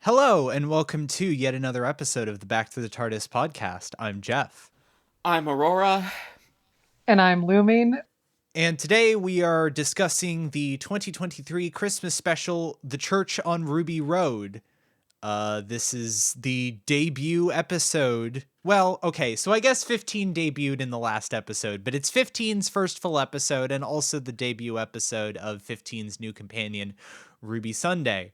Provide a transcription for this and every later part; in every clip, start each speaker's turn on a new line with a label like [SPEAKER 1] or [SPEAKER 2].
[SPEAKER 1] Hello, and welcome to yet another episode of the Back to the TARDIS podcast. I'm Jeff.
[SPEAKER 2] I'm Aurora.
[SPEAKER 3] And I'm Looming.
[SPEAKER 1] And today we are discussing the 2023 Christmas special, The Church on Ruby Road. This is the debut episode. Well, okay, so I guess 15 debuted in the last episode, but it's 15's first full episode and also the debut episode of 15's new companion, Ruby Sunday.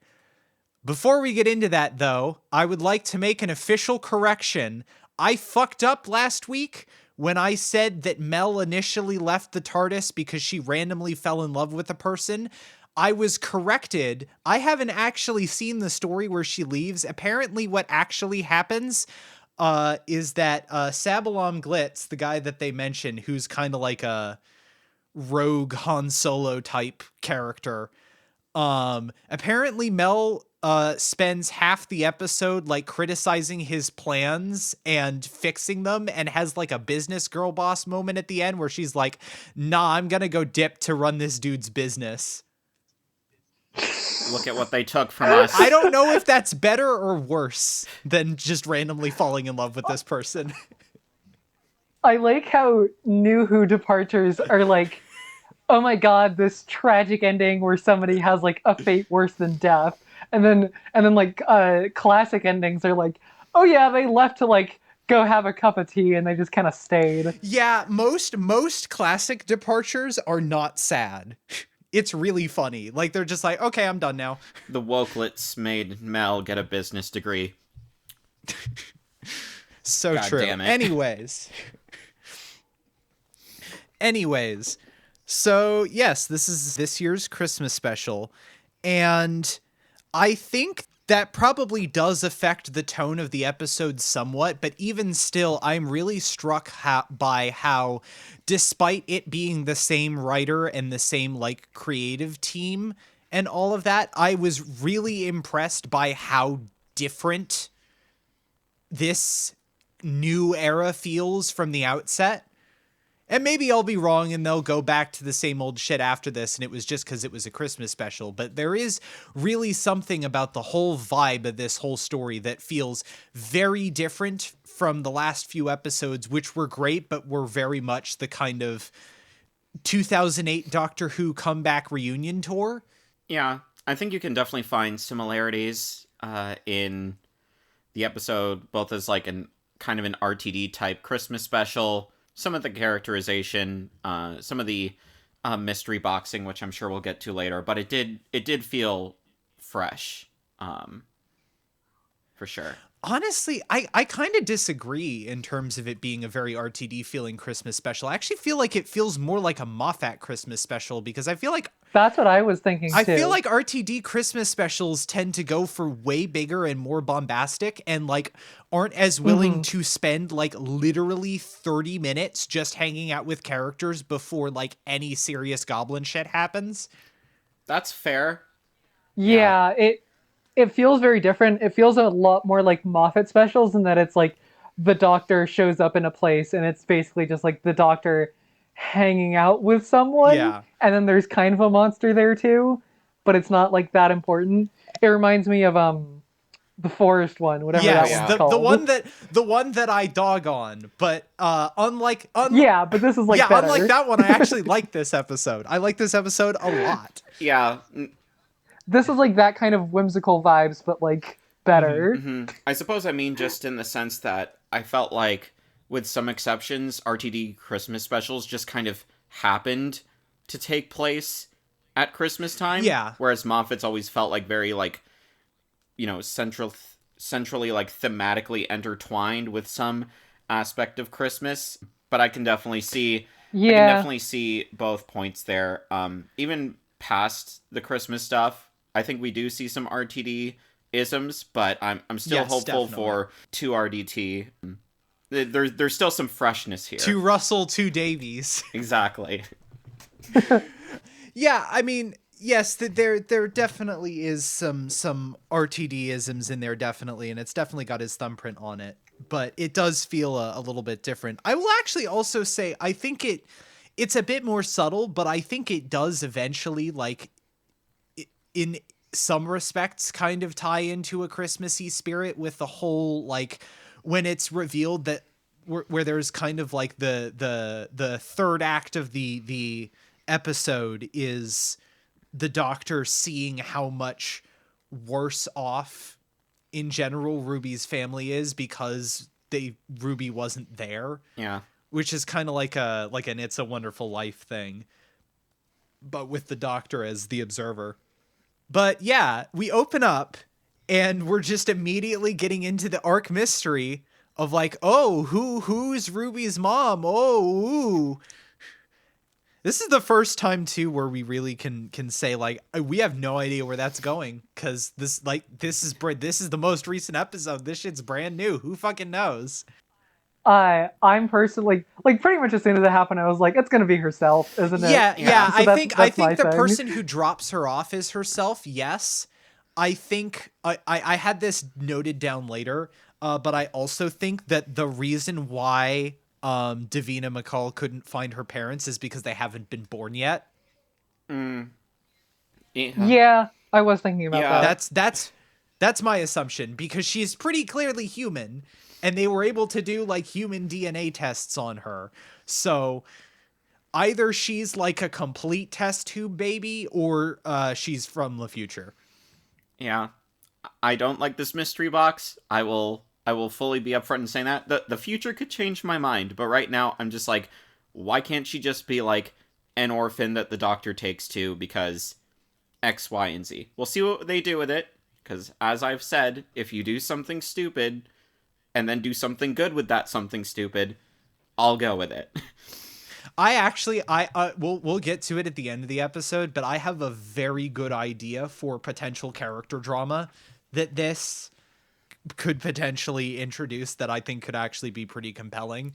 [SPEAKER 1] Before we get into that, though, I would like to make an official correction. I fucked up last week when I said that Mel initially left the TARDIS because she randomly fell in love with a person. I was corrected. I haven't actually seen the story where she leaves. Apparently what actually happens is that Sabalom Glitz, the guy that they mention, who's kind of like a rogue Han Solo type character, apparently Mel spends half the episode like criticizing his plans and fixing them, and has like a business girl boss moment at the end where she's like, nah, I'm gonna go dip to run this dude's business.
[SPEAKER 2] Look at what they took from us.
[SPEAKER 1] I don't know if that's better or worse than just randomly falling in love with this person.
[SPEAKER 3] I like how New Who departures are like, oh my god, this tragic ending where somebody has like a fate worse than death. And then like classic endings are like, oh yeah, they left to like go have a cup of tea and they just kind of stayed.
[SPEAKER 1] Yeah, most classic departures are not sad. It's really funny. Like, they're just like, okay, I'm done now.
[SPEAKER 2] The Wokelets made Mel get a business degree.
[SPEAKER 1] So
[SPEAKER 2] God
[SPEAKER 1] true.
[SPEAKER 2] damn it.
[SPEAKER 1] Anyways, so yes, this is this year's Christmas special, and I think that probably does affect the tone of the episode somewhat, but even still, I'm really struck by how, despite it being the same writer and the same, like, creative team and all of that, I was really impressed by how different this new era feels from the outset. And maybe I'll be wrong and they'll go back to the same old shit after this and it was just because it was a Christmas special. But there is really something about the whole vibe of this whole story that feels very different from the last few episodes, which were great, but were very much the kind of 2008 Doctor Who comeback reunion tour.
[SPEAKER 2] Yeah, I think you can definitely find similarities in the episode, both as like an kind of an RTD type Christmas special. Some of the characterization, some of the mystery boxing, which I'm sure we'll get to later, but it did feel fresh, for sure.
[SPEAKER 1] Honestly, I kind of disagree in terms of it being a very RTD feeling Christmas special. I actually feel like it feels more like a Moffat Christmas special because I feel like
[SPEAKER 3] That's what I was thinking too.
[SPEAKER 1] I feel like RTD Christmas specials tend to go for way bigger and more bombastic and like aren't as willing to spend like literally 30 minutes just hanging out with characters before like any serious Goblin shit happens.
[SPEAKER 2] That's fair.
[SPEAKER 3] Yeah, it feels very different. It feels a lot more like Moffat specials in that it's like the Doctor shows up in a place and it's basically just like the Doctor hanging out with someone.
[SPEAKER 1] Yeah.
[SPEAKER 3] And then there's kind of a monster there too, but it's not like that important. It reminds me of the Forest one, whatever that one's called.
[SPEAKER 1] the one that I dog on, but unlike
[SPEAKER 3] yeah, but this is like better.
[SPEAKER 1] Unlike that one, I actually like this episode. I like this episode a lot.
[SPEAKER 2] Yeah.
[SPEAKER 3] This is like that kind of whimsical vibes, but like better.
[SPEAKER 2] Mm-hmm. I suppose I mean just in the sense that I felt like, with some exceptions, RTD Christmas specials just kind of happened to take place at Christmas time.
[SPEAKER 1] Yeah.
[SPEAKER 2] Whereas Moffat's always felt like very like, you know, centrally like thematically intertwined with some aspect of Christmas. But I can definitely see, I can definitely see both points there. Even past the Christmas stuff, I think we do see some RTD isms, but I'm still hopeful for 2 RDT. There's still some freshness here.
[SPEAKER 1] 2 Russell, 2 Davies.
[SPEAKER 2] Exactly.
[SPEAKER 1] Yeah, I mean, yes, there definitely is some RTD isms in there, definitely, and it's definitely got his thumbprint on it. But it does feel a little bit different. I will actually also say I think it's a bit more subtle, but I think it does eventually, like, in some respects kind of tie into a Christmassy spirit with the whole, like, when it's revealed that where there's kind of like the third act of the episode is the Doctor seeing how much worse off in general Ruby's family is because Ruby wasn't there.
[SPEAKER 2] Yeah.
[SPEAKER 1] Which is kind of like an It's a Wonderful Life thing, but with the Doctor as the observer. But yeah, we open up and we're just immediately getting into the arc mystery of like, oh, who's Ruby's mom? Oh, ooh. This is the first time too where we really can say like we have no idea where that's going, because this is the most recent episode. This shit's brand new. Who fucking knows?
[SPEAKER 3] I'm personally like pretty much as soon as it happened, I was like, it's gonna be herself, isn't it?
[SPEAKER 1] Yeah.
[SPEAKER 3] So
[SPEAKER 1] I think the
[SPEAKER 3] thing.
[SPEAKER 1] person who drops her off is herself. Yes, I think I had this noted down later, but I also think that the reason why Davina McCall couldn't find her parents is because they haven't been born yet.
[SPEAKER 3] Yeah, I was thinking about
[SPEAKER 1] that. That's my assumption, because she's pretty clearly human. And they were able to do like human DNA tests on her. So either she's like a complete test tube baby, or she's from the future.
[SPEAKER 2] Yeah. I don't like this mystery box. I will fully be upfront in saying that. The future could change my mind, but right now I'm just like, why can't she just be like an orphan that the Doctor takes to because X, Y, and Z? We'll see what they do with it, because as I've said, if you do something stupid and then do something good with that something stupid, I'll go with it.
[SPEAKER 1] We'll get to it at the end of the episode, but I have a very good idea for potential character drama that this could potentially introduce that I think could actually be pretty compelling.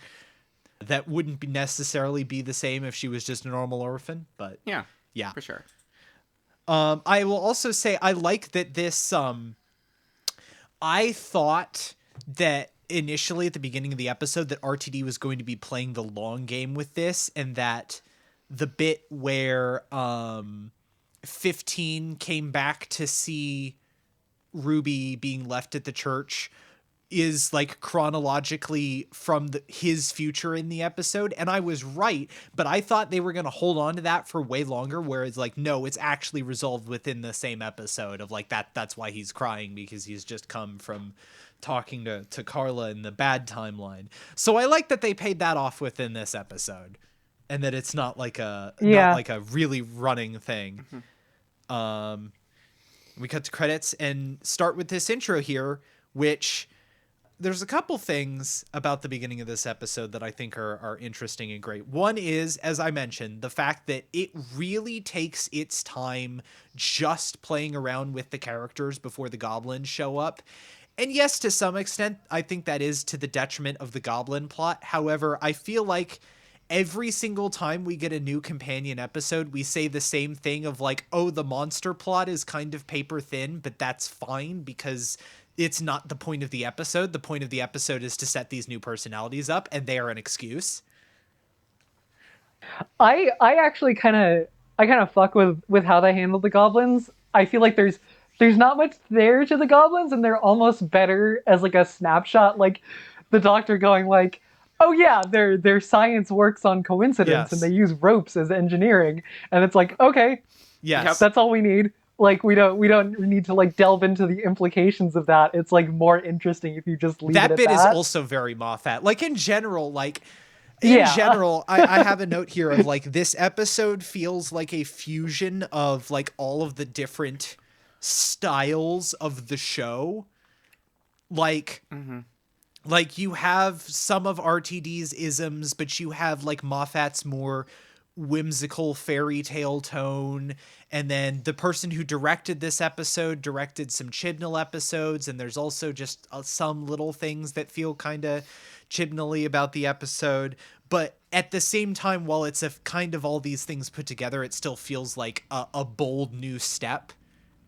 [SPEAKER 1] That wouldn't necessarily be the same if she was just a normal orphan, but
[SPEAKER 2] yeah,
[SPEAKER 1] for
[SPEAKER 2] sure.
[SPEAKER 1] I will also say I like that this. I thought that initially at the beginning of the episode that RTD was going to be playing the long game with this, and that the bit where 15 came back to see Ruby being left at the church is like chronologically from his future in the episode. And I was right, but I thought they were going to hold on to that for way longer, whereas like, no, it's actually resolved within the same episode of like that's why he's crying, because he's just come from talking to Carla in the bad timeline. So I like that they paid that off within this episode, and that it's not like not like a really running thing. Mm-hmm. We cut to credits and start with this intro here, which there's a couple things about the beginning of this episode that I think are interesting and great. One is, as I mentioned, the fact that it really takes its time just playing around with the characters before the goblins show up. And yes, to some extent, I think that is to the detriment of the Goblin plot. However, I feel like every single time we get a new companion episode, we say the same thing of like, oh, the monster plot is kind of paper thin, but that's fine because it's not the point of the episode. The point of the episode is to set these new personalities up, and they are an excuse.
[SPEAKER 3] I actually kind of fuck with how they handle the goblins. I feel like there's not much there to the goblins, and they're almost better as like a snapshot, like the Doctor going like, oh yeah, their science works on coincidence, and they use ropes as engineering, and it's like, okay,
[SPEAKER 1] yes,
[SPEAKER 3] that's all we need. Like we don't need to like delve into the implications of that. It's like more interesting if you just leave
[SPEAKER 1] that
[SPEAKER 3] it at
[SPEAKER 1] bit
[SPEAKER 3] that.
[SPEAKER 1] is also very Moffat. Like in general, I have a note here of like this episode feels like a fusion of like all of the different styles of the show. Like, like you have some of RTD's isms, but you have like Moffat's more whimsical fairy tale tone, and then the person who directed this episode directed some Chibnall episodes, and there's also just some little things that feel kind of Chibnall-y about the episode, but at the same time, while it's a kind of all these things put together, it still feels like a bold new step.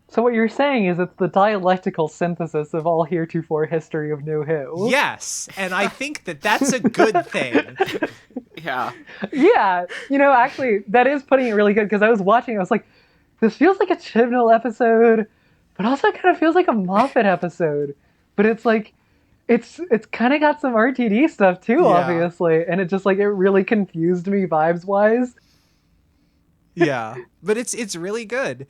[SPEAKER 3] So what you're saying is it's the dialectical synthesis of all heretofore history of New Who.
[SPEAKER 1] Yes, and I think that that's a good thing.
[SPEAKER 2] Yeah.
[SPEAKER 3] Yeah, you know, actually, that is putting it really good, because I was watching, I was like, this feels like a Chibnall episode, but also kind of feels like a Moffat episode. But it's like, it's kind of got some RTD stuff too,
[SPEAKER 1] Yeah.
[SPEAKER 3] obviously, and it just like it really confused me vibes wise.
[SPEAKER 1] Yeah, but it's really good.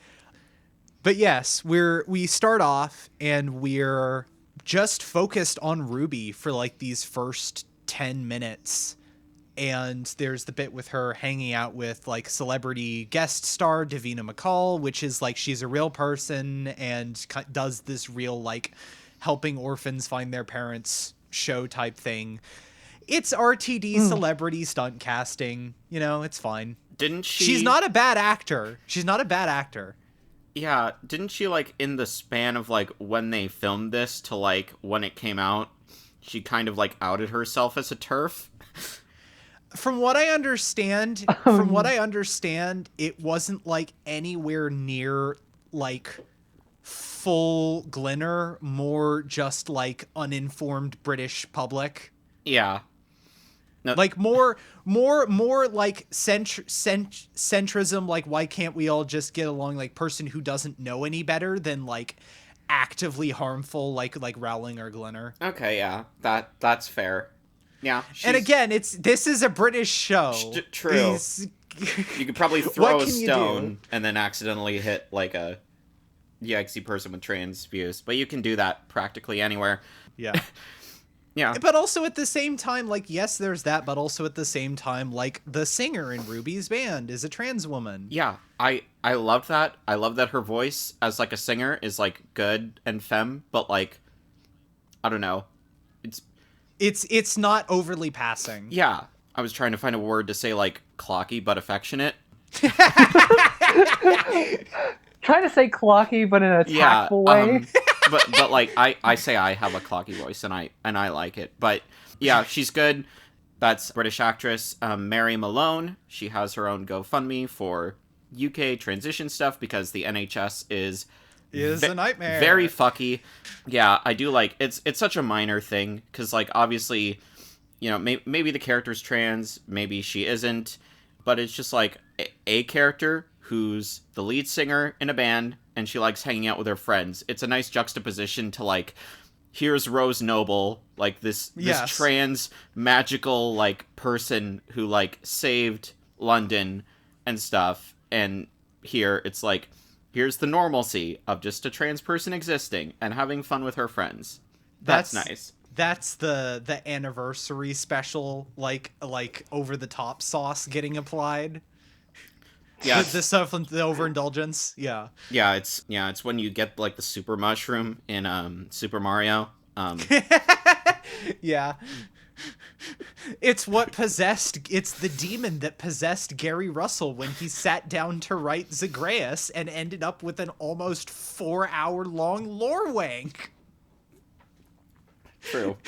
[SPEAKER 1] But yes, we start off and we're just focused on Ruby for like these first 10 minutes. And there's the bit with her hanging out with like celebrity guest star Davina McCall, which is like she's a real person and does this real like helping orphans find their parents show type thing. It's RTD celebrity stunt casting, you know, it's fine.
[SPEAKER 2] Didn't she?
[SPEAKER 1] She's not a bad actor.
[SPEAKER 2] Yeah, didn't she, like, in the span of, like, when they filmed this to, like, when it came out, she kind of, like, outed herself as a TERF?
[SPEAKER 1] From what I understand, it wasn't, like, anywhere near, like, full Glinner, more just, like, uninformed British public.
[SPEAKER 2] Yeah. No.
[SPEAKER 1] Like, more like centrism, like, why can't we all just get along, like, person who doesn't know any better than, like, actively harmful, like Rowling or Glinner.
[SPEAKER 2] Okay, yeah, that's fair. Yeah,
[SPEAKER 1] and again, this is a British show.
[SPEAKER 2] True. You could probably throw a stone and then accidentally hit, like, a yikesy person with trans views, but you can do that practically anywhere.
[SPEAKER 1] Yeah.
[SPEAKER 2] Yeah.
[SPEAKER 1] But also at the same time, like, yes, there's that, but also at the same time, like, the singer in Ruby's band is a trans woman.
[SPEAKER 2] Yeah, I love that. I love that her voice as, like, a singer is, like, good and femme, but, like, I don't know.
[SPEAKER 1] It's not overly passing.
[SPEAKER 2] Yeah. I was trying to find a word to say, like, clocky but affectionate.
[SPEAKER 3] Trying to say clocky, but in a tactful way.
[SPEAKER 2] But like I say I have a clocky voice and I like it. But yeah, she's good. That's British actress Mary Malone. She has her own GoFundMe for UK transition stuff because the NHS is
[SPEAKER 1] a nightmare.
[SPEAKER 2] Very fucky. Yeah, I do like it's such a minor thing because, like, obviously, you know, maybe the character's trans, maybe she isn't, but it's just like a character who's the lead singer in a band and she likes hanging out with her friends. It's a nice juxtaposition to, like, here's Rose Noble, like this trans magical, like, person who, like, saved London and stuff, and here it's like, here's the normalcy of just a trans person existing and having fun with her friends. That's nice.
[SPEAKER 1] That's the anniversary special, like over the top sauce getting applied. Yeah, the stuff, the overindulgence. Yeah.
[SPEAKER 2] Yeah, it's when you get, like, the super mushroom in Super Mario.
[SPEAKER 1] Yeah. It's the demon that possessed Gary Russell when he sat down to write Zagreus and ended up with an almost 4-hour-long lore wank.
[SPEAKER 2] True.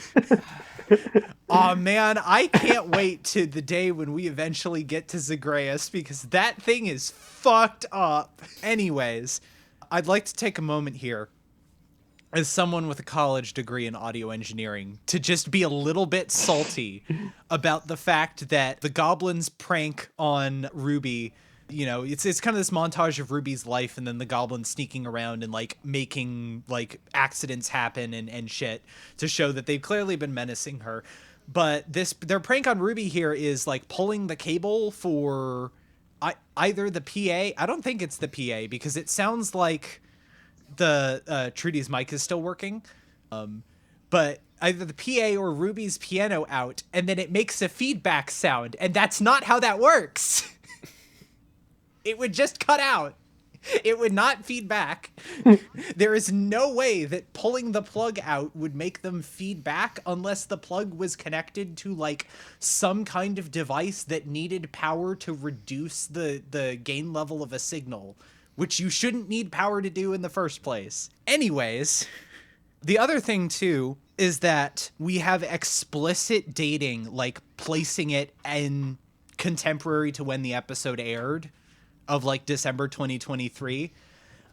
[SPEAKER 1] Aw, man, I can't wait to the day when we eventually get to Zagreus, because that thing is fucked up. Anyways, I'd like to take a moment here, as someone with a college degree in audio engineering, to just be a little bit salty about the fact that the Goblin's prank on Ruby, you know, it's kind of this montage of Ruby's life and then the Goblin sneaking around and, like, making, like, accidents happen and shit to show that they've clearly been menacing her. But their prank on Ruby here is, like, pulling the cable for either the PA. I don't think it's the PA, because it sounds like the Trudy's mic is still working. But either the PA or Ruby's piano out, and then it makes a feedback sound, and that's not how that works. It would just cut out. It would not feed back. There is no way that pulling the plug out would make them feed back unless the plug was connected to, like, some kind of device that needed power to reduce the gain level of a signal, which you shouldn't need power to do in the first place. Anyways, the other thing, too, is that we have explicit dating, like, placing it in contemporary to when the episode aired, of, like, December 2023.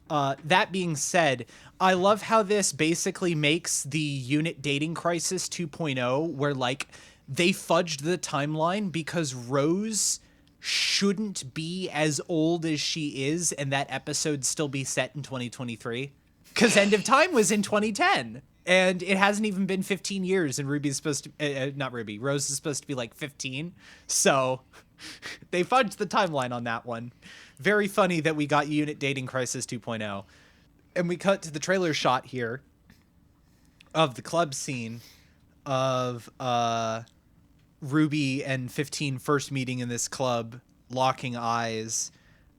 [SPEAKER 1] That being said, I love how this basically makes the Unit Dating Crisis 2.0, where, like, they fudged the timeline because Rose shouldn't be as old as she is, and that episode still be set in 2023. Because End of Time was in 2010. And it hasn't even been 15 years, and Ruby's supposed to, not Ruby, Rose is supposed to be like 15. So they fudged the timeline on that one. Very funny that we got Unit Dating Crisis 2.0. And we cut to the trailer shot here of the club scene of Ruby and 15 first meeting in this club, locking eyes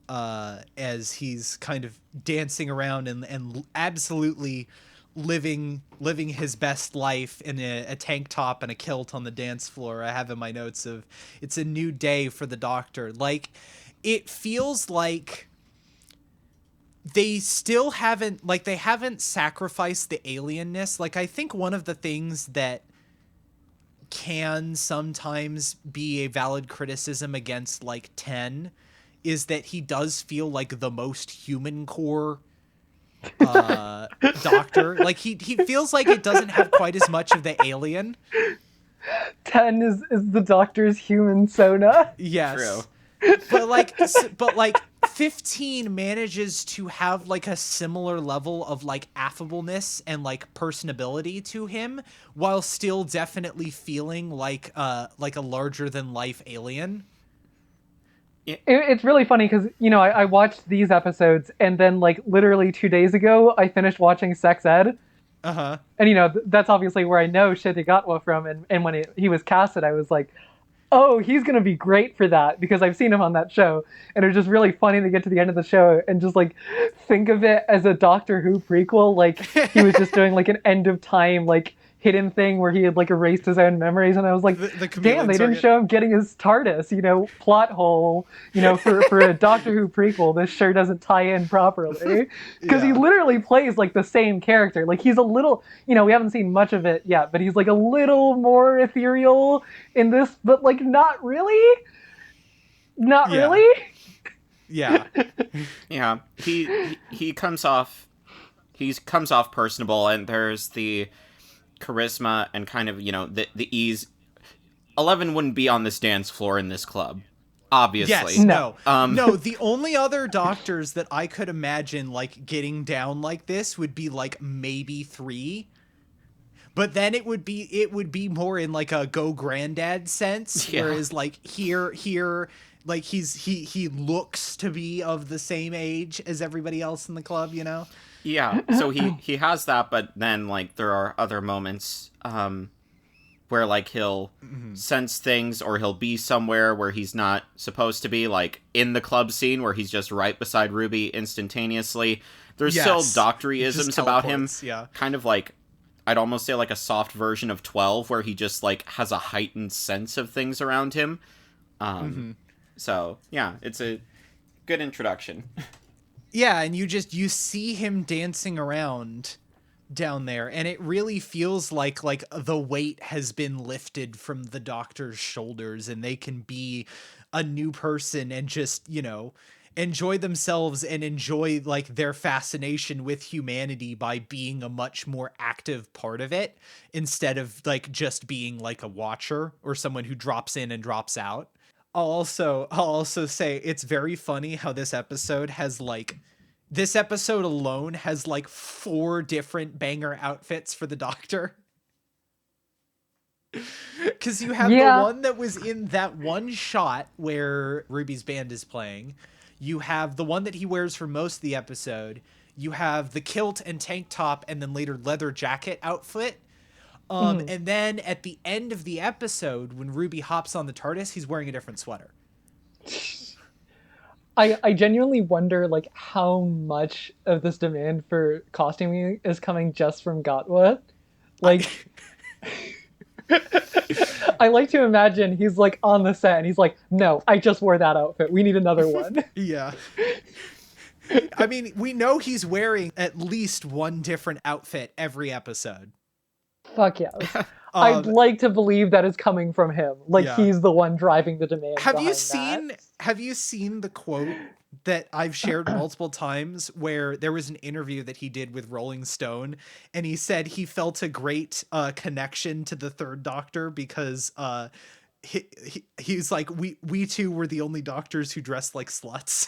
[SPEAKER 1] as he's kind of dancing around and absolutely living his best life in a tank top and a kilt on the dance floor. I have in my notes of it's a new day for the Doctor. Like, it feels like they still haven't, like, they haven't sacrificed the alienness. Like, I think one of the things that can sometimes be a valid criticism against, like, 10 is that he does feel like the most human core Doctor. Like, he feels like it doesn't have quite as much of the alien.
[SPEAKER 3] 10 is the Doctor's human Sona.
[SPEAKER 1] Yes. True. But like 15 manages to have like a similar level of like affableness and like personability to him while still definitely feeling like a larger than life alien.
[SPEAKER 3] It's really funny because, you know, I watched these episodes and then, like, literally 2 days ago, I finished watching Sex Ed.
[SPEAKER 1] Uh-huh.
[SPEAKER 3] And, you know, that's obviously where I know Shetigatwa from. And when he was casted, I was like, oh, he's going to be great for that because I've seen him on that show. And it was just really funny to get to the end of the show and just, like, think of it as a Doctor Who prequel. Like, he was just doing, like, an end of time, like, hidden thing where he had like erased his own memories, and I was like, damn, they didn't show him getting his TARDIS, you know, plot hole, you know, for a Doctor Who prequel. This sure doesn't tie in properly because he literally plays like the same character. Like, he's a little, you know, we haven't seen much of it yet, but he's like a little more ethereal in this, but like not really. Really.
[SPEAKER 1] Yeah.
[SPEAKER 2] Yeah. He comes off personable, and there's the charisma and kind of, you know, the ease. 11 wouldn't be on this dance floor in this club, obviously.
[SPEAKER 1] Yes, no. No, the only other Doctors that I could imagine like getting down like this would be like maybe 3. But then it would be more in like a go granddad sense, whereas like here like he looks to be of the same age as everybody else in the club, you know?
[SPEAKER 2] Yeah, so he has that, but then, like, there are other moments where, like, he'll sense things, or he'll be somewhere where he's not supposed to be, like, in the club scene, where he's just right beside Ruby instantaneously. There's still Doctoryisms about him, kind of like, I'd almost say, like, a soft version of 12, where he just, like, has a heightened sense of things around him. So, yeah, it's a good introduction.
[SPEAKER 1] Yeah, and you see him dancing around down there, and it really feels like the weight has been lifted from the Doctor's shoulders, and they can be a new person and just, you know, enjoy themselves and enjoy like their fascination with humanity by being a much more active part of it instead of like just being like a watcher or someone who drops in and drops out. I'll also say it's very funny how this episode alone has like 4 different banger outfits for the Doctor. Because you have the one that was in that one shot where Ruby's band is playing. You have the one that he wears for most of the episode. You have the kilt and tank top and then later leather jacket outfit. And then at the end of the episode, when Ruby hops on the TARDIS, he's wearing a different sweater.
[SPEAKER 3] I genuinely wonder, like, how much of this demand for costuming is coming just from Gatwa. Like, I like to imagine he's, like, on the set, and he's like, no, I just wore that outfit. We need another one.
[SPEAKER 1] Yeah. I mean, we know he's wearing at least one different outfit every episode.
[SPEAKER 3] Fuck yes. I'd like to believe that is coming from him. Like, he's the one driving the demand. Have you seen the quote that I've shared multiple times where there was an interview that he did with Rolling Stone, and he said he felt a great connection to the Third Doctor because he's like, we two were the only Doctors who dressed like sluts.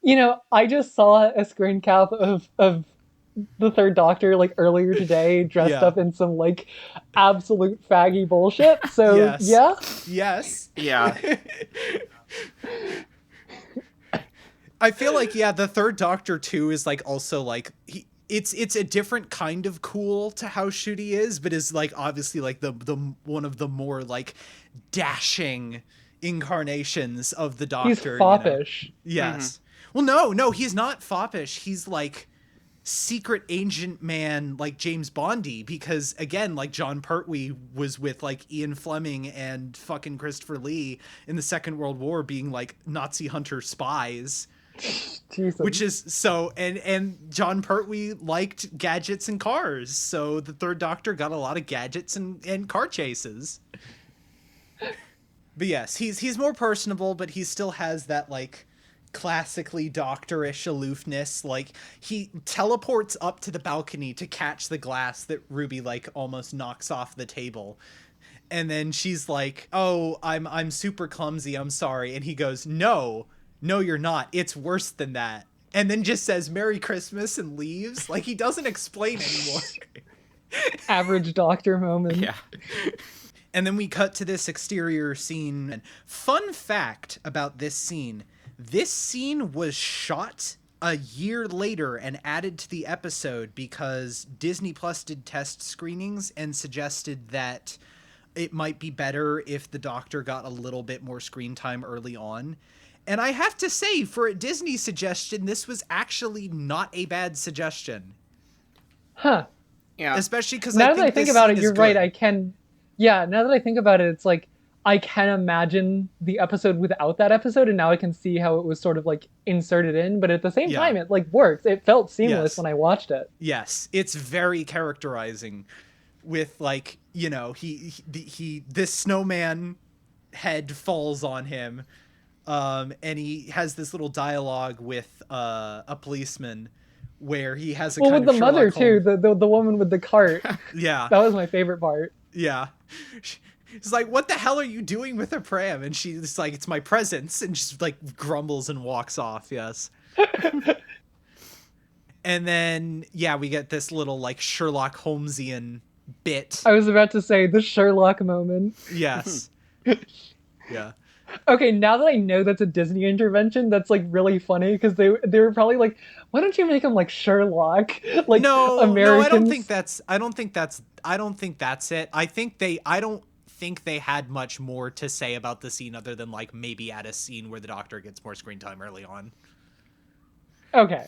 [SPEAKER 3] You know, I just saw a screen cap of the Third Doctor like earlier today, dressed
[SPEAKER 1] Yeah.
[SPEAKER 3] up in some like absolute faggy bullshit. So
[SPEAKER 1] Yes.
[SPEAKER 3] yeah,
[SPEAKER 1] Yes.
[SPEAKER 2] Yeah.
[SPEAKER 1] I feel like, yeah, the Third Doctor too is like also like it's a different kind of cool to how Shooty is, but is like obviously like the one of the more like dashing incarnations of the
[SPEAKER 3] he's
[SPEAKER 1] Doctor, you know.
[SPEAKER 3] foppish.
[SPEAKER 2] Mm-hmm.
[SPEAKER 1] Yes. Well, no, he's not foppish. He's like secret agent man, like James Bondy, because again, like John Pertwee was with like Ian Fleming and fucking Christopher Lee in the Second World War, being like Nazi hunter spies.
[SPEAKER 3] Jesus.
[SPEAKER 1] Which is so, and John Pertwee liked gadgets and cars, so the Third Doctor got a lot of gadgets and car chases. But yes, he's more personable, but he still has that like classically doctorish aloofness. Like he teleports up to the balcony to catch the glass that Ruby like almost knocks off the table. And then she's like, "Oh, I'm super clumsy. I'm sorry." And he goes, "No, you're not. It's worse than that." And then just says "Merry Christmas" and leaves. Like he doesn't explain anymore.
[SPEAKER 3] Average Doctor moment.
[SPEAKER 2] Yeah.
[SPEAKER 1] And then we cut to this exterior scene. And fun fact about this scene was shot a year later and added to the episode because Disney Plus did test screenings and suggested that it might be better if the Doctor got a little bit more screen time early on. And I have to say, for a Disney suggestion, this was actually not a bad suggestion.
[SPEAKER 3] Huh.
[SPEAKER 2] Yeah.
[SPEAKER 1] Especially because
[SPEAKER 3] Now that I think about it, you're right. Yeah, now that I think about it, it's like I can imagine the episode without that episode, and now I can see how it was sort of like inserted in. But at the same time, it like works. It felt seamless when I watched it.
[SPEAKER 1] Yes, it's very characterizing. With like, you know, this snowman head falls on him, and he has this little dialogue with a policeman where he has a kind
[SPEAKER 3] with
[SPEAKER 1] of
[SPEAKER 3] the
[SPEAKER 1] Sherlock
[SPEAKER 3] mother
[SPEAKER 1] Holmes...
[SPEAKER 3] too, the woman with the cart.
[SPEAKER 1] Yeah,
[SPEAKER 3] that was my favorite part.
[SPEAKER 1] Yeah, he's like, "What the hell are you doing with a pram?" And she's like, "It's my presents," and just like grumbles and walks off. Yes. And then yeah, we get this little like Sherlock Holmesian bit.
[SPEAKER 3] I was about to say the Sherlock moment.
[SPEAKER 1] Yes. Yeah.
[SPEAKER 3] Okay, now that I know that's a Disney intervention, that's like really funny because they were probably like, why don't you make him like Sherlock? Like Americans.
[SPEAKER 1] No, I don't think that's it. I don't think they had much more to say about the scene other than like maybe add a scene where the Doctor gets more screen time early on.
[SPEAKER 3] Okay.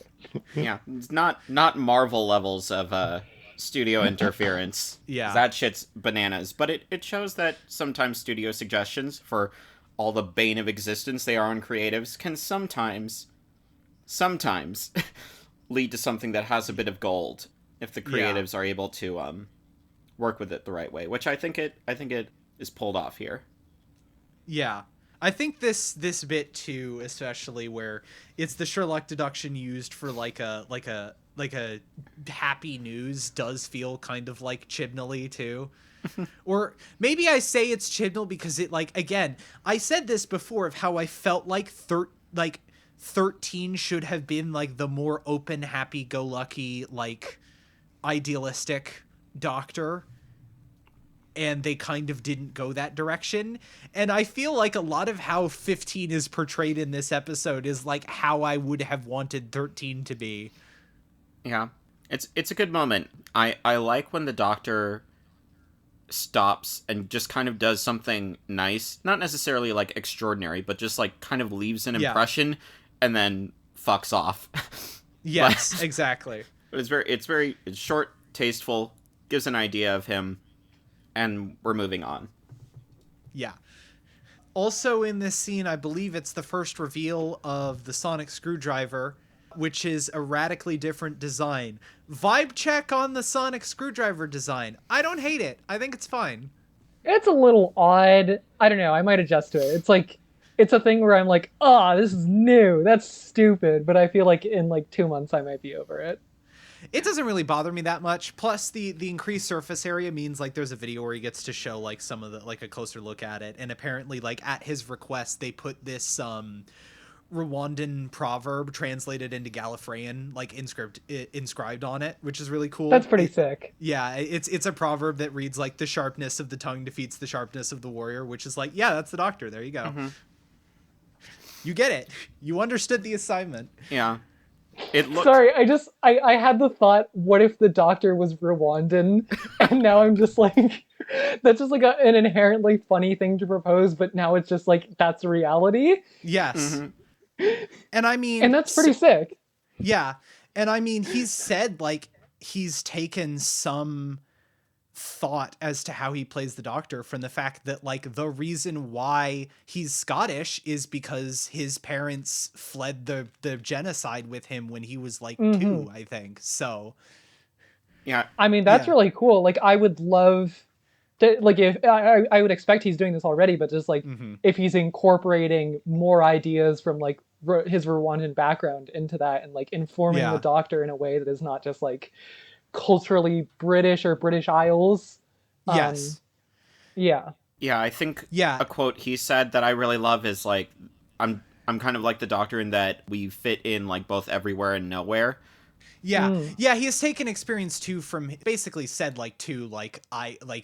[SPEAKER 2] Yeah, it's not Marvel levels of studio interference.
[SPEAKER 1] Yeah.
[SPEAKER 2] That shit's bananas. But it shows that sometimes studio suggestions, for all the bane of existence they are on creatives, can sometimes lead to something that has a bit of gold if the creatives are able to work with it the right way, which I think it is pulled off here. Yeah.
[SPEAKER 1] I think this bit too, especially where it's the Sherlock deduction used for like a happy news, does feel kind of like Chibnall-y too. Or maybe I say it's Chibnall because it, like, again, I said this before of how I felt like 13 should have been like the more open, happy-go-lucky, like idealistic Doctor, and they kind of didn't go that direction. And I feel like a lot of how 15 is portrayed in this episode is like how I would have wanted 13 to be.
[SPEAKER 2] Yeah. It's a good moment. I like when the Doctor stops and just kind of does something nice, not necessarily like extraordinary, but just like kind of leaves an impression and then fucks off.
[SPEAKER 1] Yes, exactly.
[SPEAKER 2] But it's very short, tasteful, gives an idea of him, and we're moving on.
[SPEAKER 1] Yeah. Also in this scene, I believe it's the first reveal of the sonic screwdriver, which is a radically different design. Vibe check on the sonic screwdriver design. I don't hate it. I think it's fine.
[SPEAKER 3] It's a little odd. I don't know. I might adjust to it. It's like, it's a thing where I'm like, this is new. That's stupid. But I feel like in like 2 months, I might be over it.
[SPEAKER 1] It doesn't really bother me that much. Plus the increased surface area means like there's a video where he gets to show like some of the, like a closer look at it. And apparently like at his request, they put this, Rwandan proverb translated into Gallifreyan, like inscribed on it, which is really cool.
[SPEAKER 3] That's pretty sick.
[SPEAKER 1] Yeah, it's a proverb that reads like the sharpness of the tongue defeats the sharpness of the warrior, which is like, yeah, that's the Doctor. There you go.
[SPEAKER 2] Mm-hmm.
[SPEAKER 1] You get it. You understood the assignment.
[SPEAKER 2] Yeah.
[SPEAKER 3] Sorry, I had the thought, what if the Doctor was Rwandan? And now I'm just like, that's just like an inherently funny thing to propose, but now it's just like, that's reality.
[SPEAKER 1] Yes.
[SPEAKER 2] Mm-hmm.
[SPEAKER 1] And I mean...
[SPEAKER 3] And that's pretty sick.
[SPEAKER 1] Yeah. And I mean, he's said like he's taken some thought as to how he plays the Doctor from the fact that like the reason why he's Scottish is because his parents fled the genocide with him when he was like 2, I think. So
[SPEAKER 2] yeah,
[SPEAKER 3] I mean, that's really cool. Like, I would love to, like, if I would expect he's doing this already, but just like if he's incorporating more ideas from like his Rwandan background into that and like informing the Doctor in a way that is not just like culturally British or British Isles.
[SPEAKER 1] Yes.
[SPEAKER 3] Yeah.
[SPEAKER 2] Yeah, I think a quote he said that I really love is like, I'm kind of like the Doctor in that we fit in like both everywhere and nowhere.
[SPEAKER 1] Yeah. Yeah, he has taken experience too from basically said like too like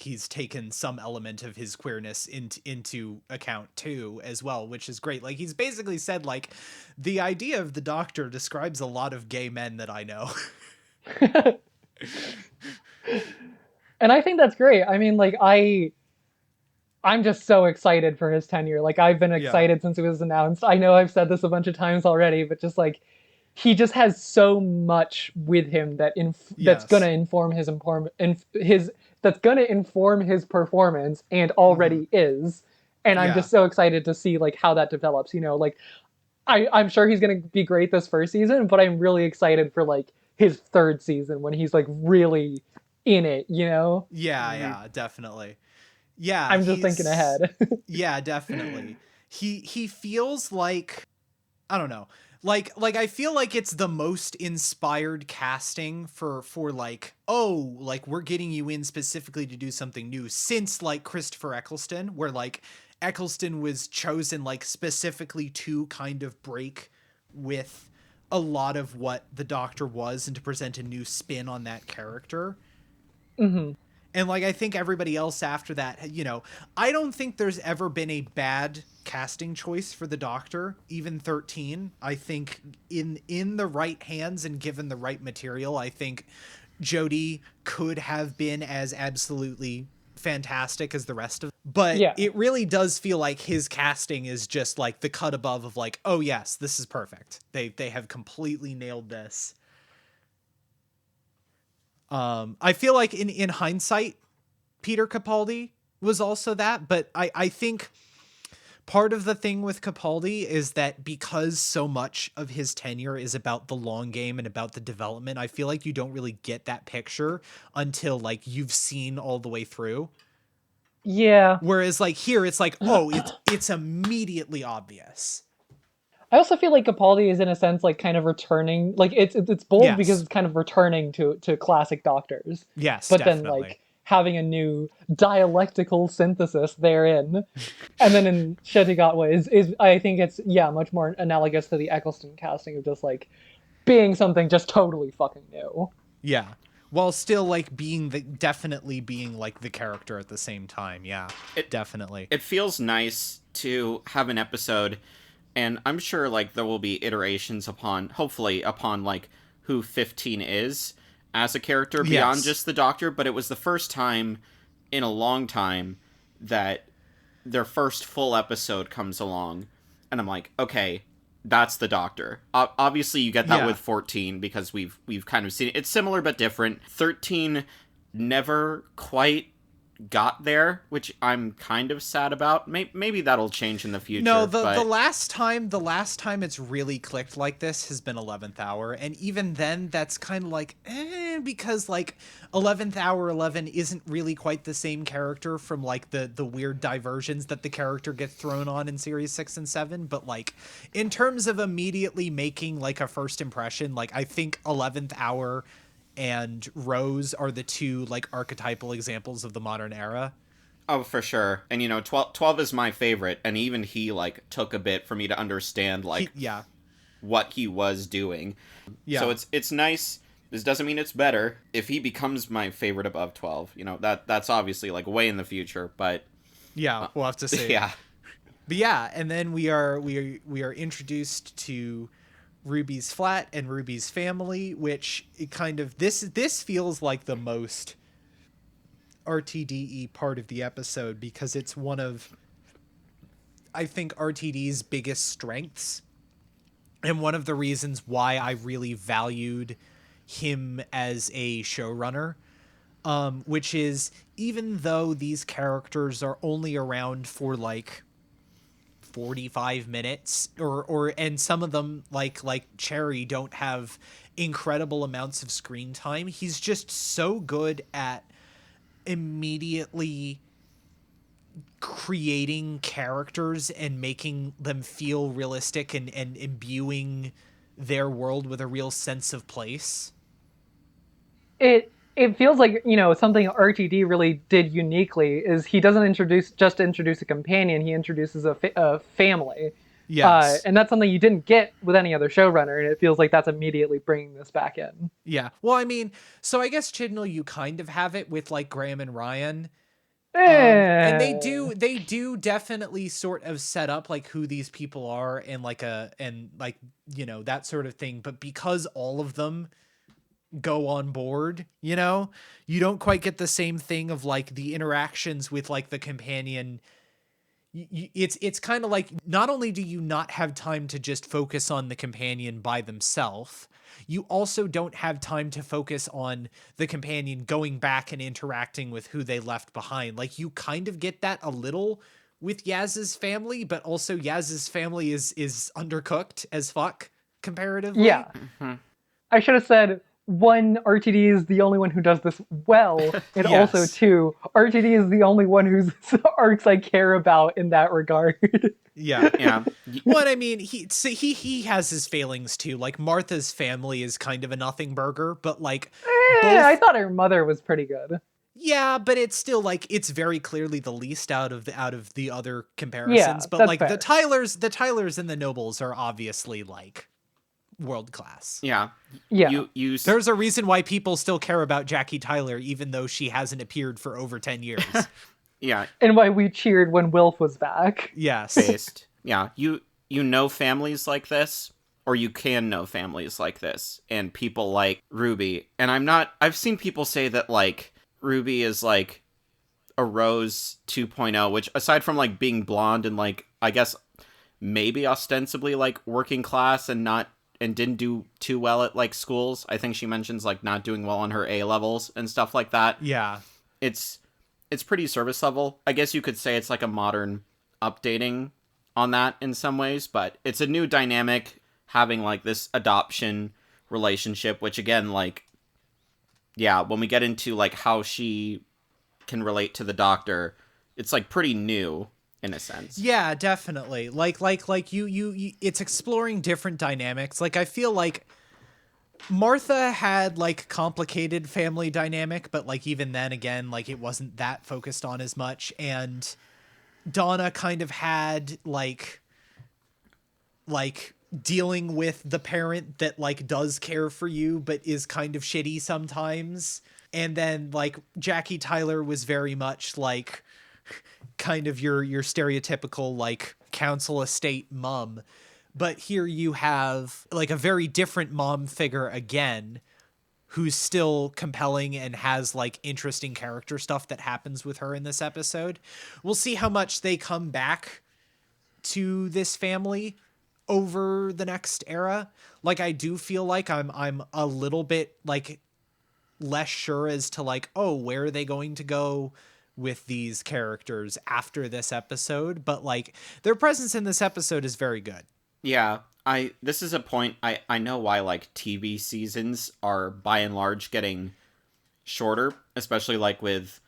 [SPEAKER 1] he's taken some element of his queerness into account too as well, which is great. Like he's basically said like the idea of the Doctor describes a lot of gay men that I know.
[SPEAKER 3] And I think that's great. I mean, like I'm just so excited for his tenure. Like I've been excited since it was announced. I know I've said this a bunch of times already, but just like he just has so much with him that that's gonna inform his that's gonna inform his performance and already is. And I'm just so excited to see like how that develops. You know, like I'm sure he's gonna be great this first season, but I'm really excited for like his third season when he's like really in it, you know?
[SPEAKER 1] Yeah, definitely. Yeah.
[SPEAKER 3] I'm just thinking ahead.
[SPEAKER 1] Yeah, definitely. He feels like, I don't know. Like I feel like it's the most inspired casting for like, oh, like we're getting you in specifically to do something new since like Christopher Eccleston, where like Eccleston was chosen like specifically to kind of break with a lot of what the Doctor was and to present a new spin on that character. And like I think everybody else after that, you know, I don't think there's ever been a bad casting choice for the Doctor, even 13. I think in the right hands and given the right material, I think Jodie could have been as absolutely fantastic as the rest of them. But it really does feel like his casting is just like the cut above of like, oh yes, this is perfect. They have completely nailed this. I feel like in hindsight, Peter Capaldi was also that, but I think part of the thing with Capaldi is that because so much of his tenure is about the long game and about the development, I feel like you don't really get that picture until like you've seen all the way through.
[SPEAKER 3] Yeah.
[SPEAKER 1] Whereas like here, it's like, oh, it's immediately obvious.
[SPEAKER 3] I also feel like Capaldi is in a sense like kind of returning, like it's bold because it's kind of returning to classic Doctors.
[SPEAKER 1] Yes,
[SPEAKER 3] but
[SPEAKER 1] definitely.
[SPEAKER 3] Then like having a new dialectical synthesis therein, and then in Shettigatwa is I think it's much more analogous to the Eccleston casting of just like being something just totally fucking new.
[SPEAKER 1] Yeah, while still like definitely being like the character at the same time. Yeah, definitely.
[SPEAKER 2] It feels nice to have an episode. And I'm sure, like, there will be iterations hopefully upon, like, who 15 is as a character beyond just the Doctor, but it was the first time in a long time that their first full episode comes along, and I'm like, okay, that's the Doctor. Obviously, you get that with 14, because we've kind of seen it. It's similar but different. 13 never quite got there, which I'm kind of sad about. Maybe that'll change in the future.
[SPEAKER 1] No, the last time it's really clicked like this has been 11th Hour, and even then that's kind of like because like 11th Hour 11 isn't really quite the same character from like the weird diversions that the character gets thrown on in series 6 and 7, but like in terms of immediately making like a first impression, like I think 11th Hour and Rose are the two like archetypal examples of the modern era.
[SPEAKER 2] Oh, for sure. And, 12 is my favorite, and even he, like, took a bit for me to understand, like,
[SPEAKER 1] Yeah.
[SPEAKER 2] what he was doing.
[SPEAKER 1] Yeah.
[SPEAKER 2] So it's nice. This doesn't mean it's better. If he becomes my favorite above 12, that's obviously, like, way in the future, but...
[SPEAKER 1] Yeah, we'll have to see.
[SPEAKER 2] Yeah.
[SPEAKER 1] But yeah, and then we are introduced to Ruby's flat and Ruby's family, which it kind of this feels like the most RTDE part of the episode, because it's one of, I think, RTD's biggest strengths, and one of the reasons why I really valued him as a showrunner, which is, even though these characters are only around for like 45 minutes, and some of them like Cherry don't have incredible amounts of screen time, he's just so good at immediately creating characters and making them feel realistic, and imbuing their world with a real sense of place.
[SPEAKER 3] It feels like, something RTD really did uniquely is he doesn't introduce a companion, he introduces a family.
[SPEAKER 1] Yes.
[SPEAKER 3] And that's something you didn't get with any other showrunner, and it feels like that's immediately bringing this back in.
[SPEAKER 1] Yeah. Well, I mean, so I guess, Chidnall, you kind of have it with like Graham and Ryan. And they do definitely sort of set up like who these people are, and like that sort of thing. But because all of them go on board, you don't quite get the same thing of like the interactions with like the companion. It's kind of like, not only do you not have time to just focus on the companion by themselves, you also don't have time to focus on the companion going back and interacting with who they left behind. Like, you kind of get that a little with Yaz's family, but also Yaz's family is undercooked as fuck comparatively.
[SPEAKER 3] Yeah. Mm-hmm. I should have said, one, RTD is the only one who does this well, and
[SPEAKER 1] yes.
[SPEAKER 3] Also, two, RTD is the only one whose arcs I care about in that regard.
[SPEAKER 1] Yeah.
[SPEAKER 2] Yeah.
[SPEAKER 1] Well, I mean, he has his failings too. Like, Martha's family is kind of a nothing burger, but like,
[SPEAKER 3] I thought her mother was pretty good.
[SPEAKER 1] Yeah, but it's still like, it's very clearly the least out of the other comparisons.
[SPEAKER 3] Yeah,
[SPEAKER 1] but like
[SPEAKER 3] fair.
[SPEAKER 1] the Tylers and the Nobles are obviously like world class.
[SPEAKER 2] Yeah.
[SPEAKER 3] Yeah.
[SPEAKER 1] There's a reason why people still care about Jackie Tyler, even though she hasn't appeared for over 10 years.
[SPEAKER 2] Yeah.
[SPEAKER 3] And why we cheered when Wilf was back.
[SPEAKER 1] Yes.
[SPEAKER 2] Based. Yeah. You know families like this, or you can know families like this, and people like Ruby. And I've seen people say that like Ruby is like a Rose 2.0, which, aside from like being blonde and like, I guess maybe ostensibly like working class and didn't do too well at like schools. I think she mentions like not doing well on her A levels and stuff like that.
[SPEAKER 1] Yeah.
[SPEAKER 2] It's pretty service level. I guess you could say it's like a modern updating on that in some ways, but it's a new dynamic, having like this adoption relationship, which again, like, yeah, when we get into like how she can relate to the Doctor, it's like pretty new in a sense.
[SPEAKER 1] Yeah, definitely. Like you it's exploring different dynamics. Like, I feel like Martha had like complicated family dynamic, but like even then again, like it wasn't that focused on as much. And Donna kind of had like dealing with the parent that like does care for you but is kind of shitty sometimes. And then like Jackie Tyler was very much like kind of your stereotypical like council estate mom. But here you have like a very different mom figure again, who's still compelling and has like interesting character stuff that happens with her in this episode. We'll see how much they come back to this family over the next era. Like, I do feel like I'm a little bit like less sure as to like, oh, where are they going to go with these characters after this episode, but like their presence in this episode is very good.
[SPEAKER 2] Yeah, this is a point I know why like TV seasons are by and large getting shorter, especially like with,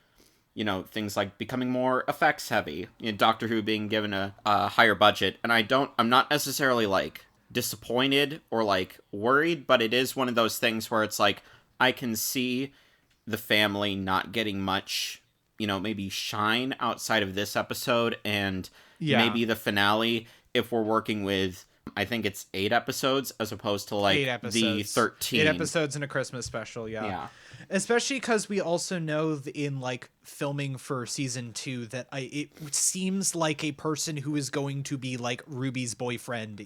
[SPEAKER 2] things like becoming more effects heavy, Doctor Who being given a higher budget. And I'm not necessarily like disappointed or like worried, but it is one of those things where it's like, I can see the family not getting much maybe shine outside of this episode and
[SPEAKER 1] Yeah.
[SPEAKER 2] maybe the finale if we're working with, I think it's 8 episodes as opposed to like
[SPEAKER 1] 8 episodes.
[SPEAKER 2] the 13.
[SPEAKER 1] 8 episodes in a Christmas special, yeah.
[SPEAKER 2] Yeah.
[SPEAKER 1] Especially because we also know in like filming for season 2 that it seems like a person who is going to be like Ruby's boyfriend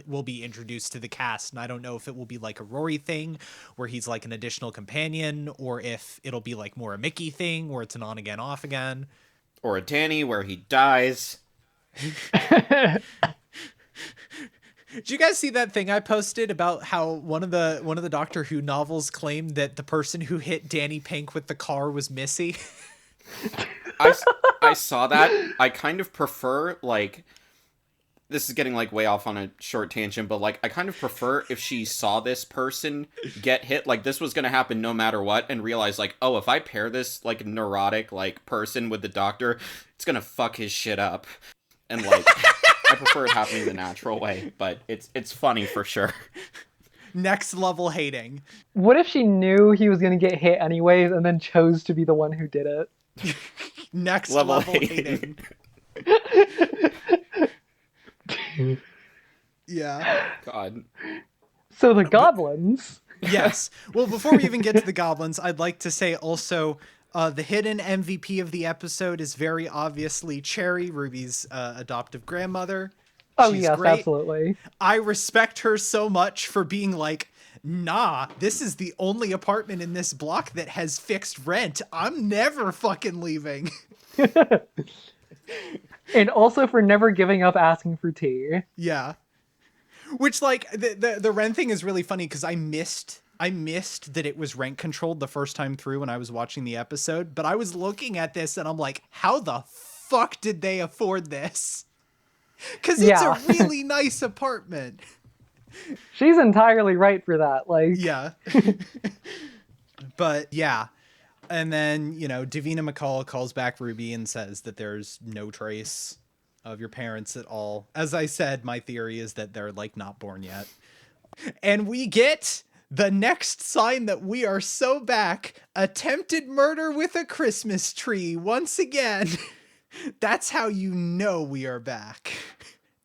[SPEAKER 1] will be introduced to the cast, and I don't know if it will be like a Rory thing where he's like an additional companion, or if it'll be like more a Mickey thing where it's an on again off again,
[SPEAKER 2] or a Danny where he dies.
[SPEAKER 1] Did you guys see that thing I posted about how one of the Doctor Who novels claimed that the person who hit Danny Pink with the car was Missy?
[SPEAKER 2] I saw that. I kind of prefer, like, this is getting like way off on a short tangent, but like I kind of prefer if she saw this person get hit, like this was gonna happen no matter what, and realize like, oh, if I pair this like neurotic like person with the Doctor, it's gonna fuck his shit up. And like I prefer it happening the natural way, but it's funny for sure.
[SPEAKER 1] Next level hating.
[SPEAKER 3] What if she knew he was going to get hit anyways and then chose to be the one who did it?
[SPEAKER 1] Next level hating. Yeah.
[SPEAKER 2] God.
[SPEAKER 3] So the goblins.
[SPEAKER 1] Yes. Well, before we even get to the goblins, I'd like to say also the hidden MVP of the episode is very obviously Cherry, Ruby's adoptive grandmother.
[SPEAKER 3] Oh,
[SPEAKER 1] She's
[SPEAKER 3] yes,
[SPEAKER 1] great.
[SPEAKER 3] absolutely.
[SPEAKER 1] I respect her so much for being like, nah, this is the only apartment in this block that has fixed rent. I'm never fucking leaving.
[SPEAKER 3] And also for never giving up asking for tea.
[SPEAKER 1] Yeah. Which, like, the rent thing is really funny because I missed that it was rent controlled the first time through when I was watching the episode, but I was looking at this and I'm like, how the fuck did they afford this? Because it's a really nice apartment.
[SPEAKER 3] She's entirely right for that. Like,
[SPEAKER 1] yeah. But yeah. And then, Davina McCall calls back Ruby and says that there's no trace of your parents at all. As I said, my theory is that they're like not born yet. And we get the next sign that we are so back. Attempted murder with a Christmas tree once again. That's how you know we are back.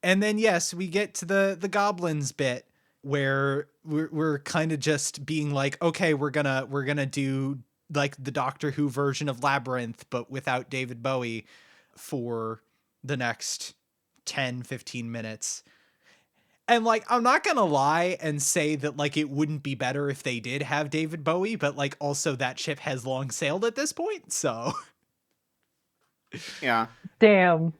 [SPEAKER 1] And then, yes, we get to the goblins bit where we're kind of just being like, okay, we're gonna do like the Doctor Who version of Labyrinth, but without David Bowie for the next 10-15 minutes. And like, I'm not gonna lie and say that like it wouldn't be better if they did have David Bowie, but like also that ship has long sailed at this point, so
[SPEAKER 2] yeah.
[SPEAKER 3] Damn.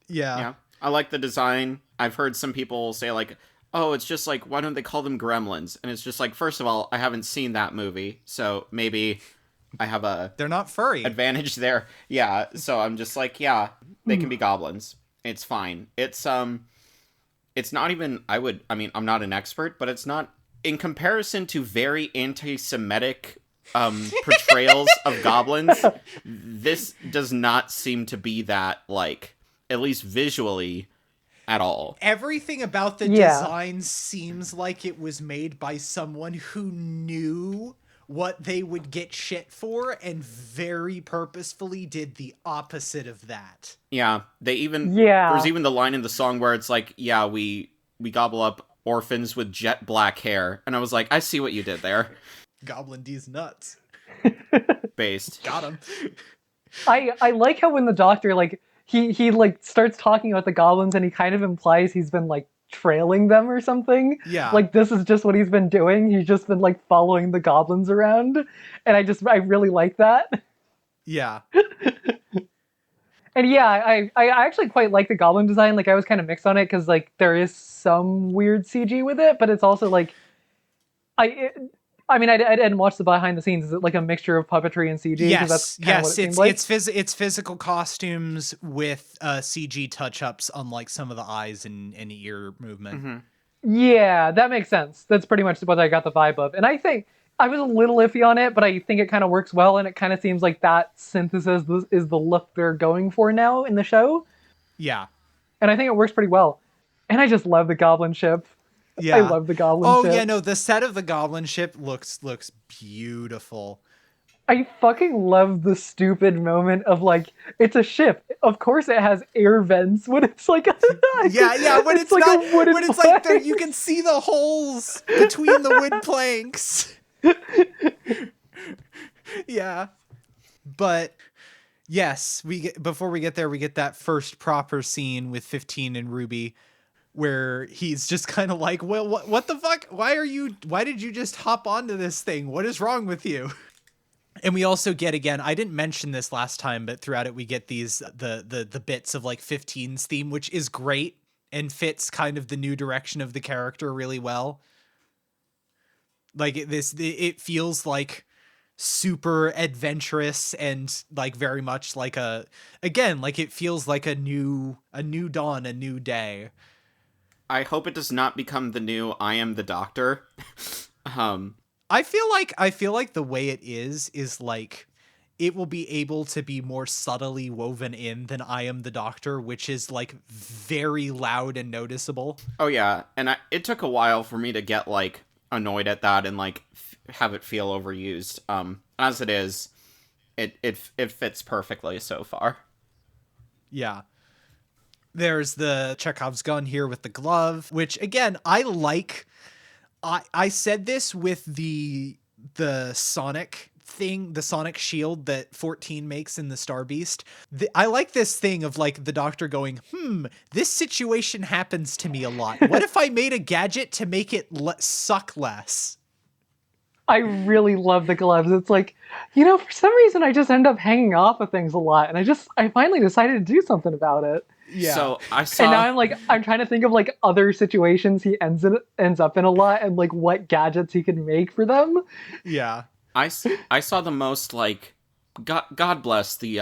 [SPEAKER 1] Yeah.
[SPEAKER 2] I like the design. I've heard some people say like, oh, it's just like, why don't they call them gremlins? And it's just like, first of all, I haven't seen that movie, so maybe I have
[SPEAKER 1] they're not furry
[SPEAKER 2] advantage there. Yeah, so I'm just like, yeah, they can be goblins. It's fine. It's not even, I'm not an expert, but it's not, in comparison to very anti-Semitic portrayals of goblins, this does not seem to be that, like, at least visually, at all.
[SPEAKER 1] Everything about the design seems like it was made by someone who knew what they would get shit for and very purposefully did the opposite of that.
[SPEAKER 2] Yeah, there's even the line in the song where it's like, yeah, we gobble up orphans with jet black hair. And I was like, I see what you did there.
[SPEAKER 1] Goblin D's nuts.
[SPEAKER 2] Based.
[SPEAKER 1] Got him.
[SPEAKER 3] I like how when the Doctor, like, he like starts talking about the goblins and he kind of implies he's been like trailing them or something.
[SPEAKER 1] Yeah.
[SPEAKER 3] Like this is just what he's been doing. He's just been like following the goblins around. And I really like that.
[SPEAKER 1] Yeah.
[SPEAKER 3] And yeah, I actually quite like the goblin design. Like I was kind of mixed on it because like there is some weird CG with it, but it's also like I didn't watch the behind the scenes. Is it like a mixture of puppetry and CG?
[SPEAKER 1] Yes,
[SPEAKER 3] what
[SPEAKER 1] it's physical costumes with CG touch-ups on like some of the eyes and ear movement.
[SPEAKER 2] Mm-hmm.
[SPEAKER 3] Yeah, that makes sense. That's pretty much what I got the vibe of. And I think I was a little iffy on it, but I think it kind of works well, and it kind of seems like that synthesis is the look they're going for now in the show.
[SPEAKER 1] Yeah.
[SPEAKER 3] And I think it works pretty well. And I just love the goblin ship.
[SPEAKER 1] Yeah.
[SPEAKER 3] I love the goblin ship.
[SPEAKER 1] Oh, yeah, no, the set of the goblin ship looks beautiful.
[SPEAKER 3] I fucking love the stupid moment of like, it's a ship. Of course it has air vents when it's like
[SPEAKER 1] yeah, when it's
[SPEAKER 3] like
[SPEAKER 1] not,
[SPEAKER 3] a wooden
[SPEAKER 1] when it's like
[SPEAKER 3] plank.
[SPEAKER 1] you can see the holes between the wood planks. Yeah. But yes, before we get there, we get that first proper scene with 15 and Ruby where he's just kind of like, well, what the fuck? Why did you just hop onto this thing? What is wrong with you? And we also get, again, I didn't mention this last time, but throughout it we get these the bits of like 15's theme, which is great and fits kind of the new direction of the character really well. Like it feels like super adventurous and like very much like it feels like a new dawn, a new day.
[SPEAKER 2] I hope it does not become the new I Am the Doctor.
[SPEAKER 1] I feel like the way it is like it will be able to be more subtly woven in than I Am the Doctor, which is like very loud and noticeable.
[SPEAKER 2] Oh yeah, and it took a while for me to get like annoyed at that and like have it feel overused. As it is, it fits perfectly so far.
[SPEAKER 1] Yeah. There's the Chekhov's gun here with the glove, which again, I like. I said this with the Sonic thing, the Sonic shield that 14 makes in the Star Beast. I like this thing of like the Doctor going, this situation happens to me a lot. What if I made a gadget to make it suck less?
[SPEAKER 3] I really love the gloves. It's like, for some reason I just end up hanging off of things a lot, and I finally decided to do something about it.
[SPEAKER 1] Yeah.
[SPEAKER 2] So I saw.
[SPEAKER 3] And now I'm trying to think of like other situations he ends up in a lot, and like what gadgets he can make for them.
[SPEAKER 1] Yeah.
[SPEAKER 2] I saw the most like, God bless the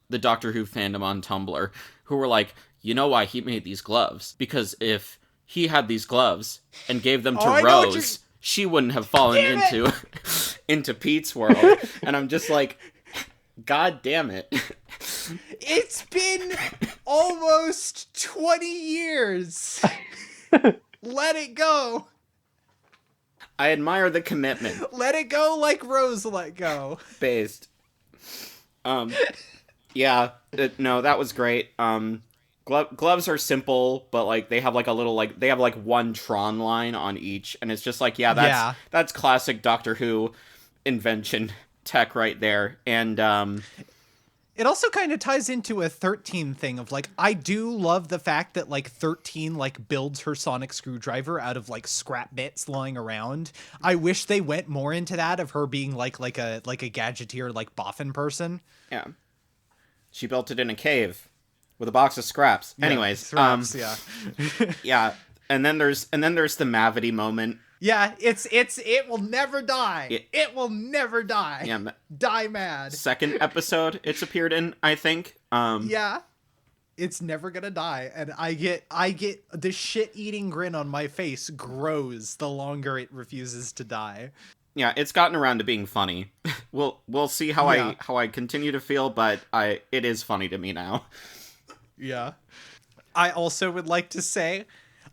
[SPEAKER 2] Doctor Who fandom on Tumblr, who were like, you know why he made these gloves? Because if he had these gloves and gave them to Rose, she wouldn't have fallen into Pete's world. And I'm just like, God damn it.
[SPEAKER 1] It's been almost 20 years. Let it go.
[SPEAKER 2] I admire the commitment.
[SPEAKER 1] Let it go like Rose let go.
[SPEAKER 2] Based. Yeah, no, that was great. Gloves are simple, but like they have like a little like they have like one Tron line on each, and it's just like that's classic Doctor Who invention tech right there. And
[SPEAKER 1] it also kind of ties into a 13 thing of like, I do love the fact that like 13 like builds her sonic screwdriver out of like scrap bits lying around. I wish they went more into that of her being like a gadgeteer, like boffin person.
[SPEAKER 2] Yeah. She built it in a cave with a box of scraps.
[SPEAKER 1] Yeah,
[SPEAKER 2] anyways,
[SPEAKER 1] scraps, yeah.
[SPEAKER 2] Yeah. And then there's the Mavity moment.
[SPEAKER 1] Yeah, it will never die. It will never die.
[SPEAKER 2] Yeah,
[SPEAKER 1] die mad.
[SPEAKER 2] Second episode it's appeared in, I think.
[SPEAKER 1] Yeah. It's never gonna die, and I get the shit-eating grin on my face grows the longer it refuses to die.
[SPEAKER 2] Yeah, it's gotten around to being funny. We'll see how I continue to feel, but it is funny to me now.
[SPEAKER 1] Yeah. I also would like to say,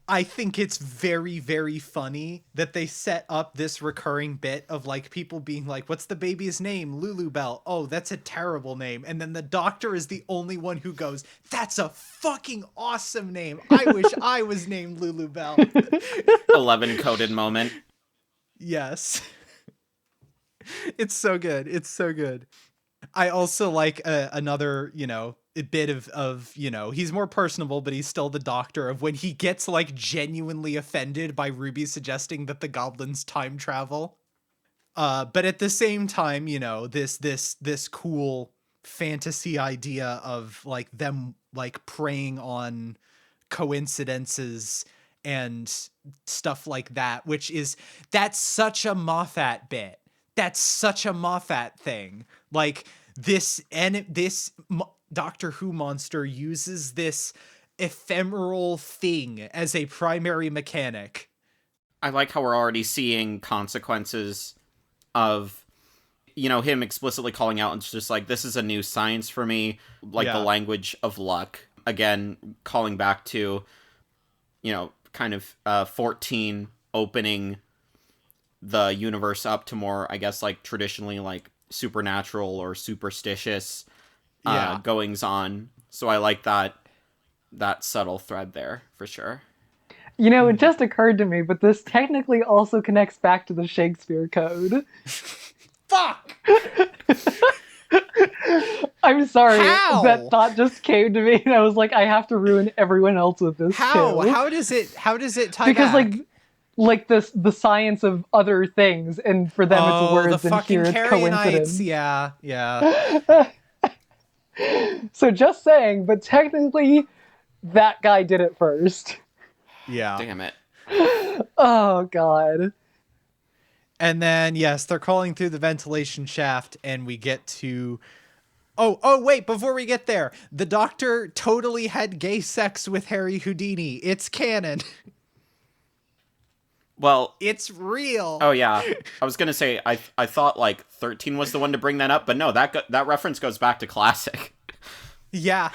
[SPEAKER 1] I think it's very, very funny that they set up this recurring bit of like people being like, what's the baby's name? Lulu Bell. Oh, that's a terrible name. And then the Doctor is the only one who goes, that's a fucking awesome name. I wish I was named Lulu Bell.
[SPEAKER 2] 11 coded moment.
[SPEAKER 1] Yes. It's so good. It's so good. I also like another, a bit of he's more personable, but he's still the Doctor, of when he gets like genuinely offended by Ruby suggesting that the goblins time travel. But at the same time, this cool fantasy idea of like them like preying on coincidences and stuff like that, that's such a Moffat bit. That's such a Moffat thing. Like this Doctor Who monster uses this ephemeral thing as a primary mechanic.
[SPEAKER 2] I like how we're already seeing consequences of, him explicitly calling out, and it's just like, this is a new science for me, like the language of luck. Again, calling back to, kind of 14 opening the universe up to more, I guess, like traditionally like supernatural or superstitious
[SPEAKER 1] Yeah.
[SPEAKER 2] goings on. So I like that subtle thread there for sure.
[SPEAKER 3] You know, it just occurred to me, but this technically also connects back to the Shakespeare Code.
[SPEAKER 1] Fuck!
[SPEAKER 3] I'm sorry.
[SPEAKER 1] How?
[SPEAKER 3] That thought just came to me, and I was like, I have to ruin everyone else with this
[SPEAKER 1] How?
[SPEAKER 3] too.
[SPEAKER 1] How does it tie
[SPEAKER 3] Because
[SPEAKER 1] back?
[SPEAKER 3] like the science of other things, and for them it's words,
[SPEAKER 1] the
[SPEAKER 3] and
[SPEAKER 1] fucking
[SPEAKER 3] here it's coincidence.
[SPEAKER 1] Carianites. Yeah.
[SPEAKER 3] So just saying, but technically, that guy did it first.
[SPEAKER 1] Yeah.
[SPEAKER 2] Damn it.
[SPEAKER 3] Oh god.
[SPEAKER 1] And then, yes, they're crawling through the ventilation shaft, and we get to... Oh, wait, before we get there, the Doctor totally had gay sex with Harry Houdini. It's canon.
[SPEAKER 2] Well,
[SPEAKER 1] It's real.
[SPEAKER 2] oh yeah, I was gonna say I thought like 13 was the one to bring that up, but no, that reference goes back to classic.
[SPEAKER 1] Yeah.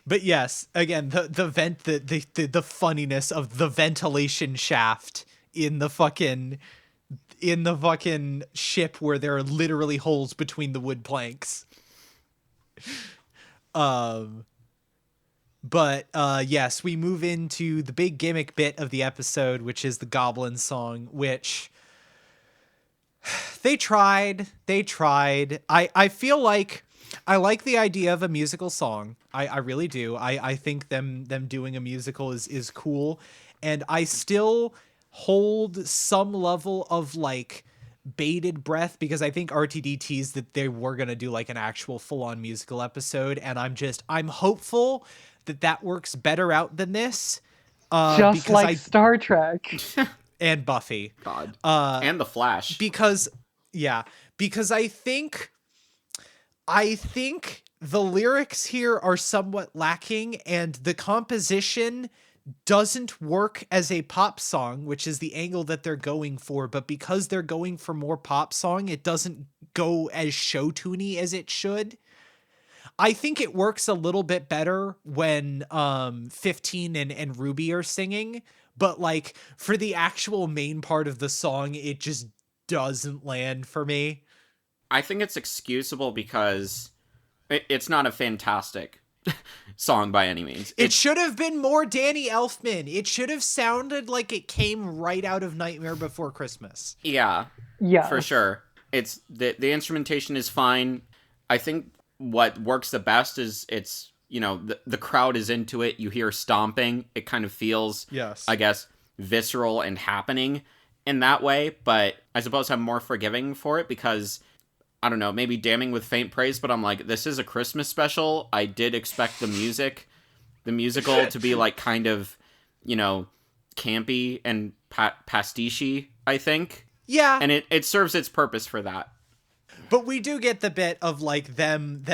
[SPEAKER 1] But yes, again, the funniness of the ventilation shaft in the fucking ship where there are literally holes between the wood planks. But yes, we move into the big gimmick bit of the episode, which is the Goblin song, which they tried. I feel like I like the idea of a musical song. I really do. I think them doing a musical is cool. And I still hold some level of like bated breath because I think RTD teased that they were going to do like an actual full-on musical episode. And I'm hopeful that works better out than this.
[SPEAKER 3] Just like Star Trek.
[SPEAKER 1] And Buffy.
[SPEAKER 2] God. And The Flash.
[SPEAKER 1] Because I think the lyrics here are somewhat lacking, and the composition doesn't work as a pop song, which is the angle that they're going for. But because they're going for more pop song, it doesn't go as show tuney as it should. I think it works a little bit better when 15 and Ruby are singing, but like for the actual main part of the song, it just doesn't land for me.
[SPEAKER 2] I think it's excusable because it's not a fantastic song by any means.
[SPEAKER 1] It should have been more Danny Elfman. It should have sounded like it came right out of Nightmare Before Christmas.
[SPEAKER 2] Yeah, for sure. It's the instrumentation is fine. I think what works the best is it's, you know, the crowd is into it. You hear stomping. It kind of feels,
[SPEAKER 1] yes,
[SPEAKER 2] I guess, visceral and happening in that way. But I suppose I'm more forgiving for it because, I don't know, maybe damning with faint praise, but I'm like, this is a Christmas special. I did expect the musical to be like kind of, you know, campy and pastiche-y, I think.
[SPEAKER 1] Yeah.
[SPEAKER 2] And it serves its purpose for that.
[SPEAKER 1] But we do get the bit of like them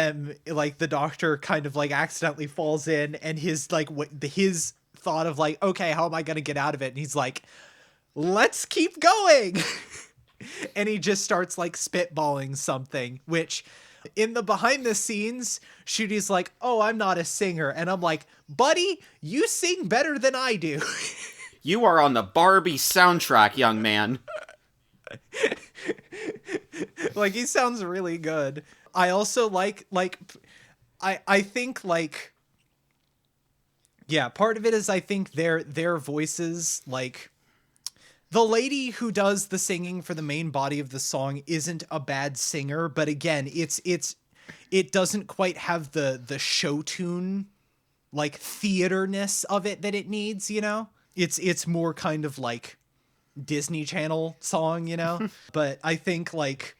[SPEAKER 1] like the Doctor kind of like accidentally falls in, and his like his thought of like, okay, how am I going to get out of it? And he's like, let's keep going. And he just starts like spitballing something, which in the behind the scenes, Shooty's like, oh, I'm not a singer. And I'm like, buddy, you sing better than I do.
[SPEAKER 2] You are on the Barbie soundtrack, young man.
[SPEAKER 1] Like, he sounds really good. I also I think like, yeah, part of it is I think their voices, like, the lady who does the singing for the main body of the song isn't a bad singer, but again, it doesn't quite have the show tune, like, theater-ness of it that it needs, you know? It's more kind of like Disney Channel song, you know? But I think like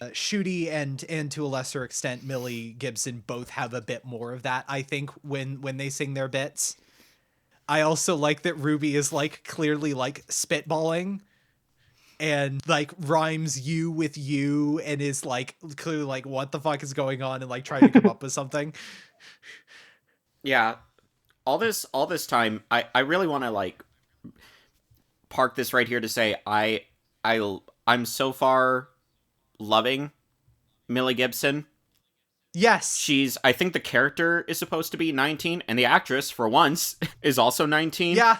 [SPEAKER 1] Shooty and to a lesser extent Millie Gibson both have a bit more of that, I think, when they sing their bits. I also like that Ruby is like clearly like spitballing and like rhymes you with you and is like clearly like, what the fuck is going on, and like trying to come up with something.
[SPEAKER 2] Yeah. All this time, I really want to like park this right here to say I'm so far loving Millie Gibson.
[SPEAKER 1] Yes.
[SPEAKER 2] I think the character is supposed to be 19, and the actress, for once, is also 19.
[SPEAKER 1] Yeah.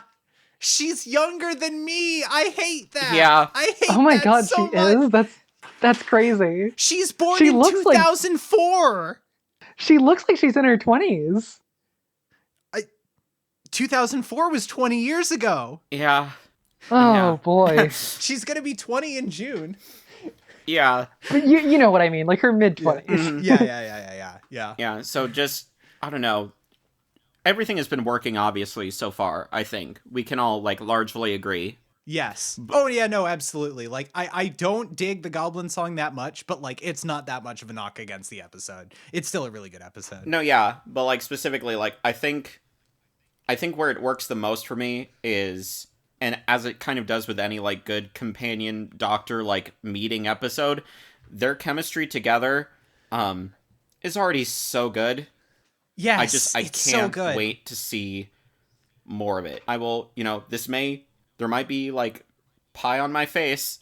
[SPEAKER 1] She's younger than me. I hate that.
[SPEAKER 2] Yeah.
[SPEAKER 1] I hate
[SPEAKER 3] Oh my
[SPEAKER 1] that
[SPEAKER 3] god,
[SPEAKER 1] so
[SPEAKER 3] she
[SPEAKER 1] much.
[SPEAKER 3] is? That's crazy.
[SPEAKER 1] She's born
[SPEAKER 3] She
[SPEAKER 1] in
[SPEAKER 3] looks like-
[SPEAKER 1] 2004.
[SPEAKER 3] She looks like she's in her 20s.
[SPEAKER 1] 2004 was 20 years ago.
[SPEAKER 2] Yeah.
[SPEAKER 3] Oh,
[SPEAKER 2] Yeah.
[SPEAKER 3] boy.
[SPEAKER 1] She's going to be 20 in June.
[SPEAKER 2] Yeah.
[SPEAKER 3] But you know what I mean, like her mid-20s.
[SPEAKER 1] Yeah.
[SPEAKER 2] Yeah, so just, I don't know. Everything has been working, obviously, so far, I think. We can all, like, largely agree.
[SPEAKER 1] Yes. Oh, yeah, no, absolutely. Like, I don't dig the Goblin song that much, but, like, it's not that much of a knock against the episode. It's still a really good episode.
[SPEAKER 2] No, yeah, but, like, specifically, like, I think where it works the most for me is, and as it kind of does with any, like, good companion doctor, like, meeting episode, their chemistry together, is already so good.
[SPEAKER 1] Yes,
[SPEAKER 2] I
[SPEAKER 1] it's
[SPEAKER 2] can't
[SPEAKER 1] so good.
[SPEAKER 2] wait to see more of it. I will, there might be, like, pie on my face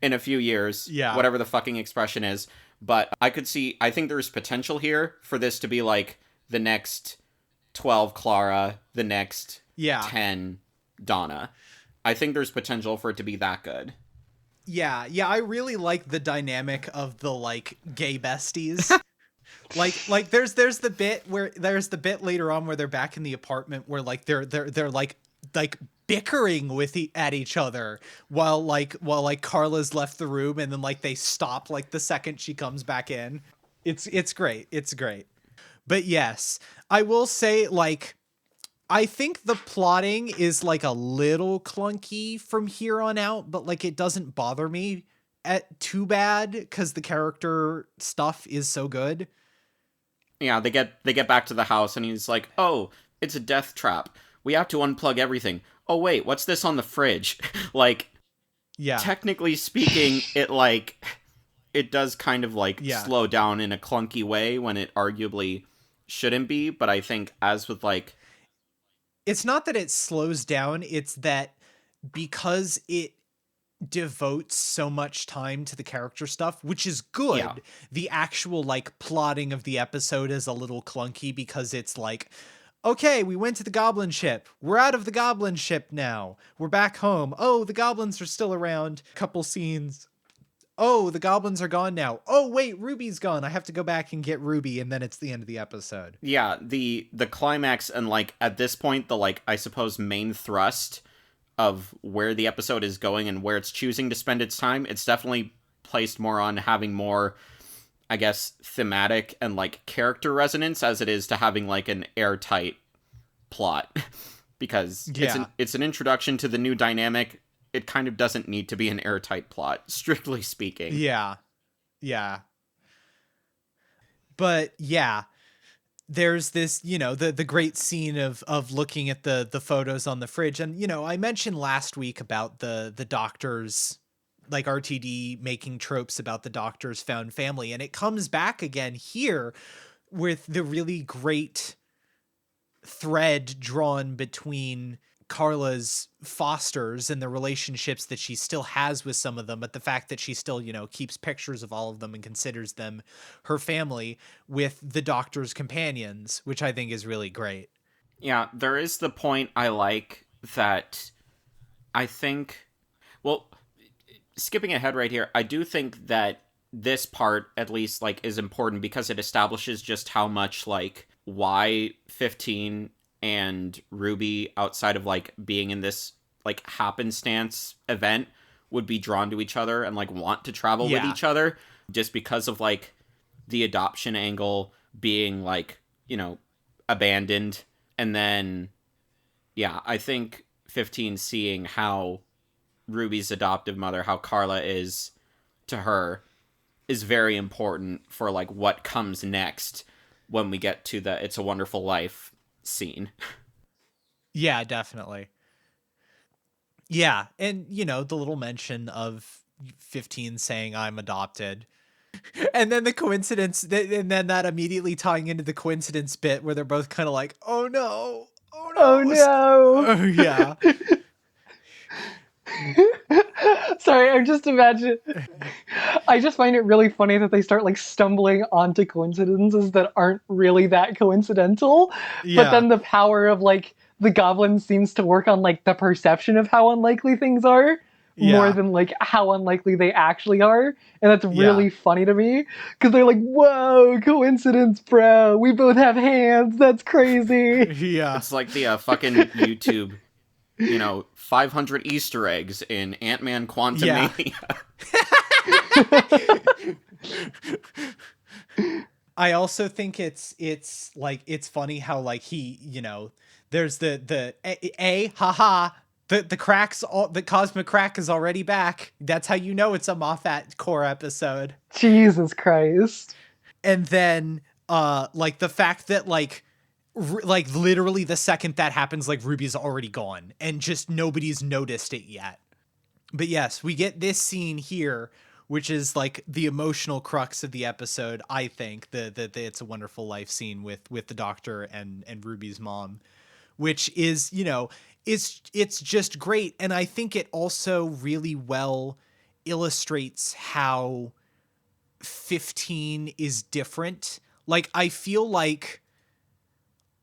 [SPEAKER 2] in a few years.
[SPEAKER 1] Yeah.
[SPEAKER 2] Whatever the fucking expression is. But I think there's potential here for this to be, like, the next 12 Clara, the next 10 Donna. I think there's potential for it to be that good.
[SPEAKER 1] Yeah, I really like the dynamic of the, like, gay besties. like there's the bit later on where they're back in the apartment where, like, they're like bickering at each other while Carla's left the room, and then, like, they stop, like, the second she comes back in. It's great. It's great. But yes, I will say, like, I think the plotting is, like, a little clunky from here on out, but, like, it doesn't bother me too bad because the character stuff is so good.
[SPEAKER 2] Yeah, they get back to the house and he's like, "Oh, it's a death trap. We have to unplug everything. Oh wait, what's this on the fridge?" Like,
[SPEAKER 1] yeah,
[SPEAKER 2] technically speaking, it does kind of, like, slow down in a clunky way when it arguably shouldn't be, but I think as with, like,
[SPEAKER 1] it's not that it slows down, it's that because it devotes so much time to the character stuff, which is good.
[SPEAKER 2] Yeah.
[SPEAKER 1] The actual, like, plotting of the episode is a little clunky because it's like, okay, we went to the Goblin ship. We're out of the Goblin ship now. We're back home. Oh, the Goblins are still around. Couple scenes. Oh, the Goblins are gone now. Oh, wait, Ruby's gone. I have to go back and get Ruby, and then it's the end of the episode.
[SPEAKER 2] Yeah, the climax and, like, at this point, the, like, I suppose main thrust of where the episode is going and where it's choosing to spend its time, it's definitely placed more on having more, I guess, thematic and, like, character resonance as it is to having, like, an airtight plot. Because it's an introduction to the new dynamic. It kind of doesn't need to be an airtight plot, strictly speaking.
[SPEAKER 1] Yeah. But yeah, there's this, the great scene of looking at the photos on the fridge. And, I mentioned last week about the doctors, like RTD making tropes about the doctor's found family. And it comes back again here with the really great thread drawn between Carla's fosters and the relationships that she still has with some of them, but the fact that she still, keeps pictures of all of them and considers them her family, with the doctor's companions, which I think is really great.
[SPEAKER 2] Yeah, there is the point I like that I think, well, skipping ahead right here, I do think that this part, at least, like, is important because it establishes just how much, like, why 15 and Ruby, outside of, like, being in this, like, happenstance event, would be drawn to each other and, like, want to travel with each other, just because of, like, the adoption angle being, like, abandoned. And then, yeah, I think 15 seeing how Ruby's adoptive mother, how Carla is to her, is very important for, like, what comes next when we get to the It's a Wonderful Life scene.
[SPEAKER 1] Yeah, definitely. Yeah, and the little mention of 15 saying I'm adopted, and then the coincidence, and then that immediately tying into the coincidence bit where they're both kind of like, oh no,
[SPEAKER 3] Oh no.
[SPEAKER 1] oh yeah.
[SPEAKER 3] Sorry, I just find it really funny that they start, like, stumbling onto coincidences that aren't really that coincidental.
[SPEAKER 1] Yeah.
[SPEAKER 3] But then the power of, like, the Goblin seems to work on, like, the perception of how unlikely things are, more
[SPEAKER 1] Yeah.
[SPEAKER 3] than like how unlikely they actually are. And that's
[SPEAKER 1] Yeah.
[SPEAKER 3] really funny to me because they're like, whoa, coincidence, bro. We both have hands. That's crazy.
[SPEAKER 1] Yeah.
[SPEAKER 2] It's like the fucking YouTube, 500 Easter eggs in Ant-Man
[SPEAKER 1] Yeah.
[SPEAKER 2] Quantumania.
[SPEAKER 1] I also think it's like it's funny how like he, there's the haha, the cracks, all the cosmic crack is already back. That's how you know it's a Moffat core episode.
[SPEAKER 3] Jesus Christ.
[SPEAKER 1] And then like the fact that like like literally the second that happens, like Ruby's already gone and just nobody's noticed it yet. But yes, we get this scene here, which is like the emotional crux of the episode. I think the It's a Wonderful Life scene with the doctor and Ruby's mom, which is, it's just great. And I think it also really well illustrates how 15 is different. Like, I feel like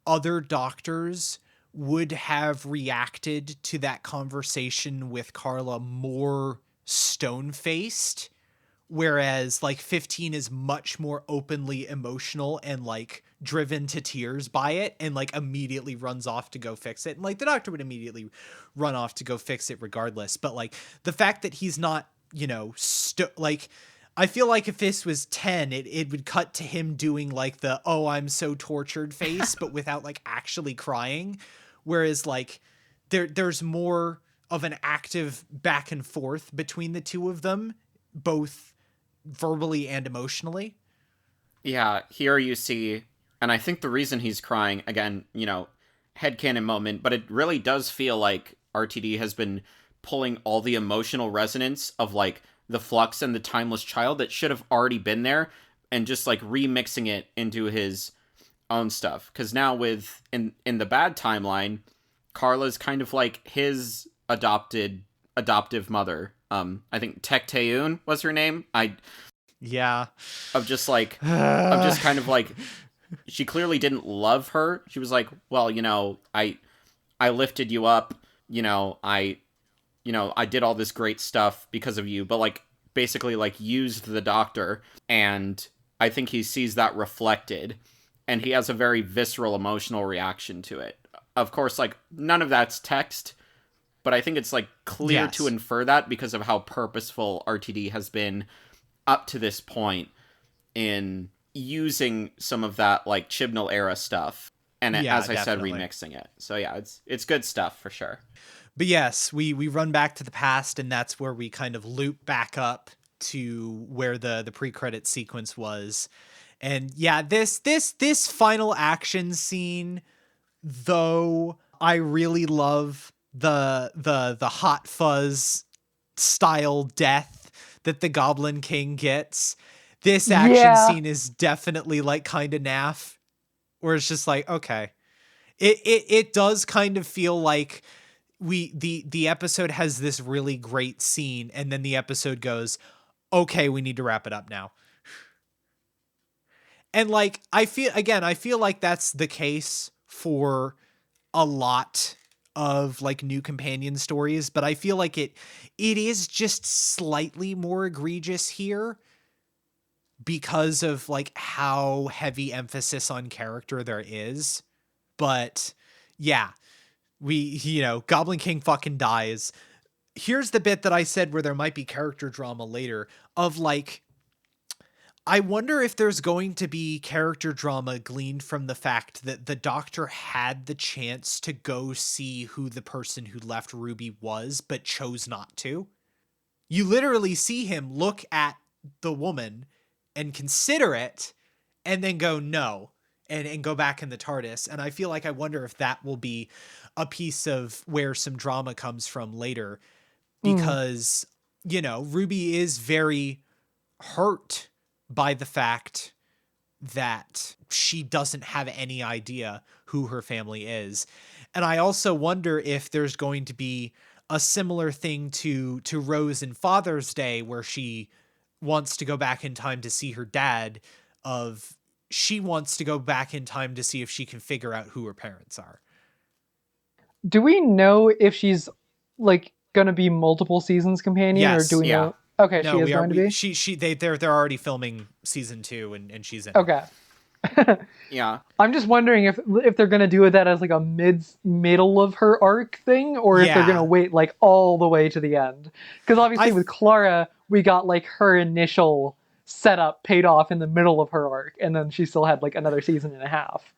[SPEAKER 1] other doctors would have reacted to that conversation with Carla more stone-faced, whereas like 15 is much more openly emotional and like driven to tears by it and like immediately runs off to go fix it. And like the doctor would immediately run off to go fix it regardless. But like the fact that he's not, like, I feel like if this was 10, it would cut to him doing like the, oh, I'm so tortured face, but without like actually crying. Whereas like there's more of an active back and forth between the two of them, both verbally and emotionally.
[SPEAKER 2] Yeah, here you see, and I think the reason he's crying, again, headcanon moment, but it really does feel like RTD has been pulling all the emotional resonance of like the Flux and the Timeless Child that should have already been there and just like remixing it into his own stuff. Because now in the bad timeline, Carla's kind of like his adoptive mother. I think Tek Taeun was her name.
[SPEAKER 1] Yeah.
[SPEAKER 2] Of just kind of like, she clearly didn't love her. She was like, well, I lifted you up, I did all this great stuff because of you, but like basically like used the doctor. And I think he sees that reflected and he has a very visceral emotional reaction to it. Of course, like none of that's text, but I think it's like clear to infer that because of how purposeful RTD has been up to this point in using some of that like Chibnall era stuff and as I said, remixing it. So yeah, it's good stuff for sure.
[SPEAKER 1] But yes, we run back to the past, and that's where we kind of loop back up to where the pre-credit sequence was. And yeah, this final action scene, though, I really love the Hot Fuzz style death that the Goblin King gets. This action scene is definitely like kind of naff, where it's just like, okay. It does kind of feel like the episode has this really great scene, and then the episode goes, okay, we need to wrap it up now. And like, I feel like that's the case for a lot of like new companion stories, but I feel like it is just slightly more egregious here because of like how heavy emphasis on character there is. But yeah, Goblin King fucking dies. Here's the bit that I said where there might be character drama later of like, I wonder if there's going to be character drama gleaned from the fact that the doctor had the chance to go see who the person who left Ruby was, but chose not to. You literally see him look at the woman and consider it and then go, no, and go back in the TARDIS. And I feel like I wonder if that will be a piece of where some drama comes from later, because, Ruby is very hurt by the fact that she doesn't have any idea who her family is. And I also wonder if there's going to be a similar thing to Rose in Father's Day, where she wants to go back in time to see her dad, she wants to go back in time to see if she can figure out who her parents are.
[SPEAKER 3] Do we know if she's like gonna be multiple seasons companion, or
[SPEAKER 1] Yes.
[SPEAKER 3] do we
[SPEAKER 2] Yeah.
[SPEAKER 3] know? Okay,
[SPEAKER 1] No,
[SPEAKER 3] she is
[SPEAKER 1] we are.
[SPEAKER 3] going to be.
[SPEAKER 1] They're already filming season 2, and she's in it.
[SPEAKER 3] Okay.
[SPEAKER 2] Yeah.
[SPEAKER 3] I'm just wondering if they're gonna do that as like a middle of her arc thing, or if they're gonna
[SPEAKER 1] Yeah.
[SPEAKER 3] wait like all the way to the end. Because obviously
[SPEAKER 1] I
[SPEAKER 3] with Clara, we got like her initial setup paid off in the middle of her arc, and then she still had like another season and a half.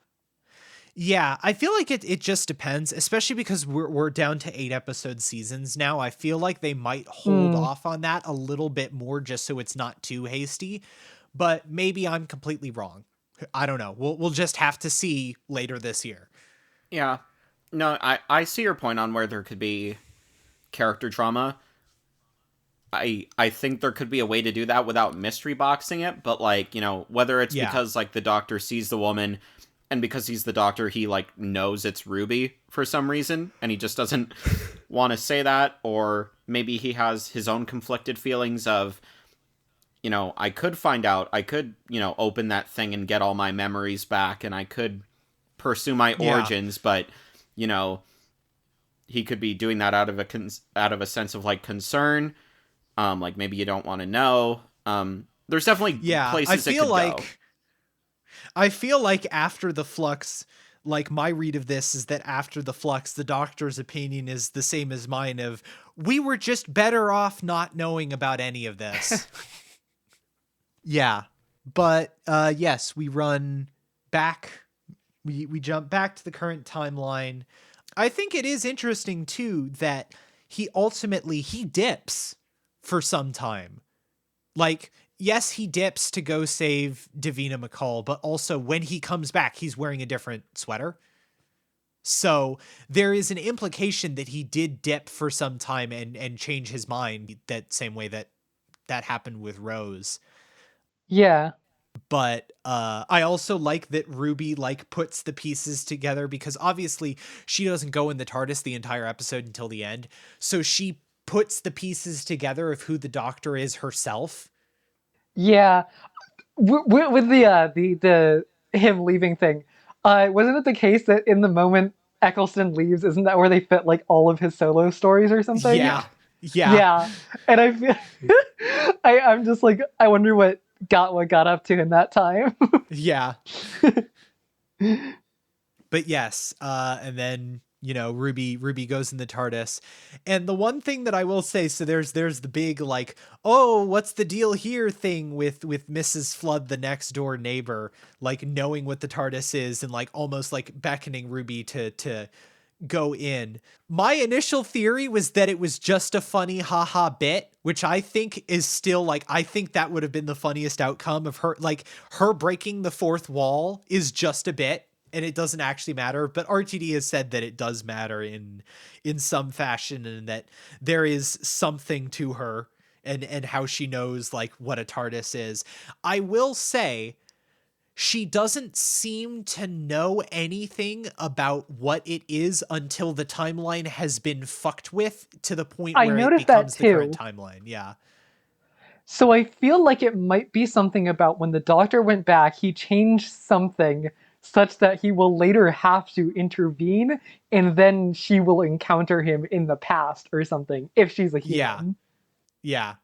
[SPEAKER 1] Yeah, I feel like it just depends, especially because we're down to 8 episode seasons now. I feel like they might hold off on that a little bit more just so it's not too hasty. But maybe I'm completely wrong. I don't know. We'll just have to see later this year.
[SPEAKER 2] Yeah. No, I see your point on where there could be character drama. I think there could be a way to do that without mystery boxing it, but like, whether it's because like the doctor sees the woman and because he's the doctor, he like knows it's Ruby for some reason and he just doesn't want to say that, or maybe he has his own conflicted feelings of, I could find out, I could, open that thing and get all my memories back and I could pursue my origins, but he could be doing that out of a sense of like concern. Like maybe you don't want to know. There's definitely places it could go.
[SPEAKER 1] I feel like after the flux, like my read of this is that after the flux, the doctor's opinion is the same as mine of we were just better off not knowing about any of this. Yeah. But yes, we run back. We jump back to the current timeline. I think it is interesting too that he dips for some time. Like, yes, he dips to go save Davina McCall, but also when he comes back, he's wearing a different sweater. So there is an implication that he did dip for some time and change his mind that same way that happened with Rose.
[SPEAKER 3] Yeah.
[SPEAKER 1] But I also like that Ruby like puts the pieces together because obviously she doesn't go in the TARDIS the entire episode until the end. So she puts the pieces together of who the doctor is herself.
[SPEAKER 3] Yeah. With the him leaving thing, wasn't it the case that in the moment Eccleston leaves, isn't that where they fit like all of his solo stories or something?
[SPEAKER 1] Yeah.
[SPEAKER 3] Yeah. And I feel I'm just like, I wonder what got up to in that time.
[SPEAKER 1] Yeah. But yes, and then Ruby goes in the TARDIS, and the one thing that I will say, so there's the big like, oh, what's the deal here thing with Mrs. Flood, the next door neighbor, like knowing what the TARDIS is and like almost like beckoning Ruby to go in. My initial theory was that it was just a funny haha bit, which I think is still like, I think that would have been the funniest outcome of her, like her breaking the fourth wall is just a bit and it doesn't actually matter. But RTD has said that it does matter in some fashion and that there is something to her and how she knows like what a TARDIS is. I will say, she doesn't seem to know anything about what it is until the timeline has been fucked with to the point where it becomes the current timeline. Yeah.
[SPEAKER 3] So I feel like it might be something about when the doctor went back, he changed something such that he will later have to intervene and then she will encounter him in the past or something if she's a human.
[SPEAKER 1] Yeah.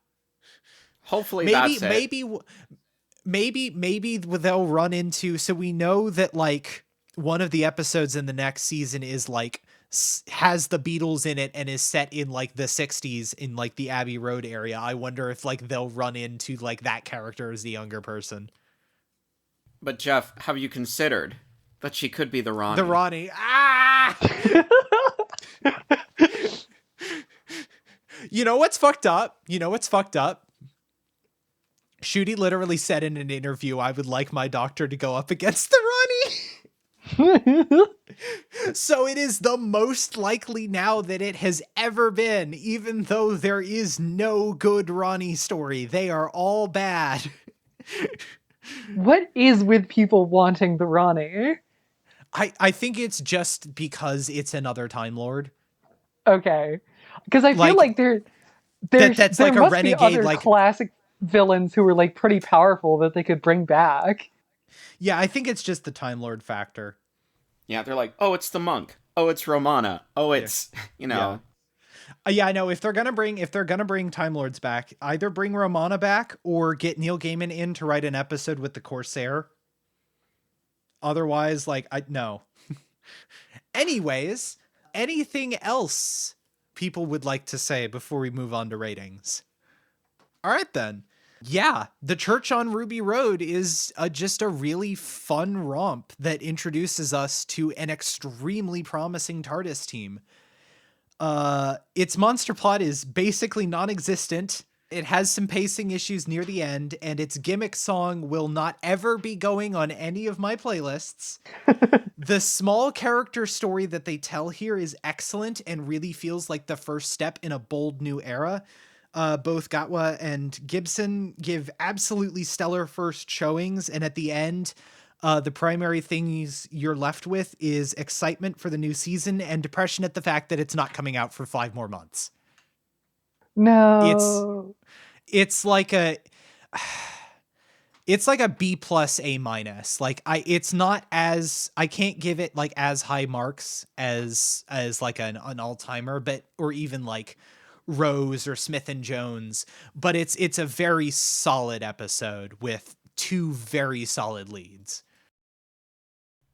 [SPEAKER 2] Hopefully that's
[SPEAKER 1] it. Maybe they'll run into, so we know that like one of the episodes in the next season is like has the Beatles in it and is set in like the 60s in like the Abbey Road area. I wonder if like they'll run into like that character as the younger person.
[SPEAKER 2] But Geoff, have you considered that she could be the Ronnie?
[SPEAKER 1] The Ronnie. Ah! You know what's fucked up? Shooty literally said in an interview, I would like my doctor to go up against the Ronnie. So it is the most likely now that it has ever been, even though there is no good Ronnie story. They are all bad.
[SPEAKER 3] What is with people wanting the Ronnie?
[SPEAKER 1] I think it's just because it's another Time Lord.
[SPEAKER 3] Okay. Because I feel like there
[SPEAKER 1] that's
[SPEAKER 3] there
[SPEAKER 1] like a
[SPEAKER 3] must
[SPEAKER 1] renegade,
[SPEAKER 3] be other
[SPEAKER 1] like
[SPEAKER 3] classic villains who were like pretty powerful that they could bring back.
[SPEAKER 1] Yeah, I think it's just the Time Lord factor.
[SPEAKER 2] Yeah, they're like, oh, it's the monk. Oh, it's Romana. Oh, it's,
[SPEAKER 1] Yeah. Yeah, I know. If they're gonna bring Time Lords back, either bring Romana back or get Neil Gaiman in to write an episode with the Corsair. Otherwise, like, I no. Anyways, anything else people would like to say before we move on to ratings? All right, then. Yeah, The Church on Ruby Road is just a really fun romp that introduces us to an extremely promising TARDIS team. Its monster plot is basically non-existent. It has some pacing issues near the end, and its gimmick song will not ever be going on any of my playlists. The small character story that they tell here is excellent and really feels like the first step in a bold new era. Both Gatwa and Gibson give absolutely stellar first showings, and at the end, the primary things you're left with is excitement for the new season and depression at the fact that it's not coming out for 5 more months.
[SPEAKER 3] No.
[SPEAKER 1] It's like a B plus A minus. Like it's not as, I can't give it like as high marks as like an all-timer, but, or even like Rose or Smith and Jones, but it's a very solid episode with 2 very solid leads.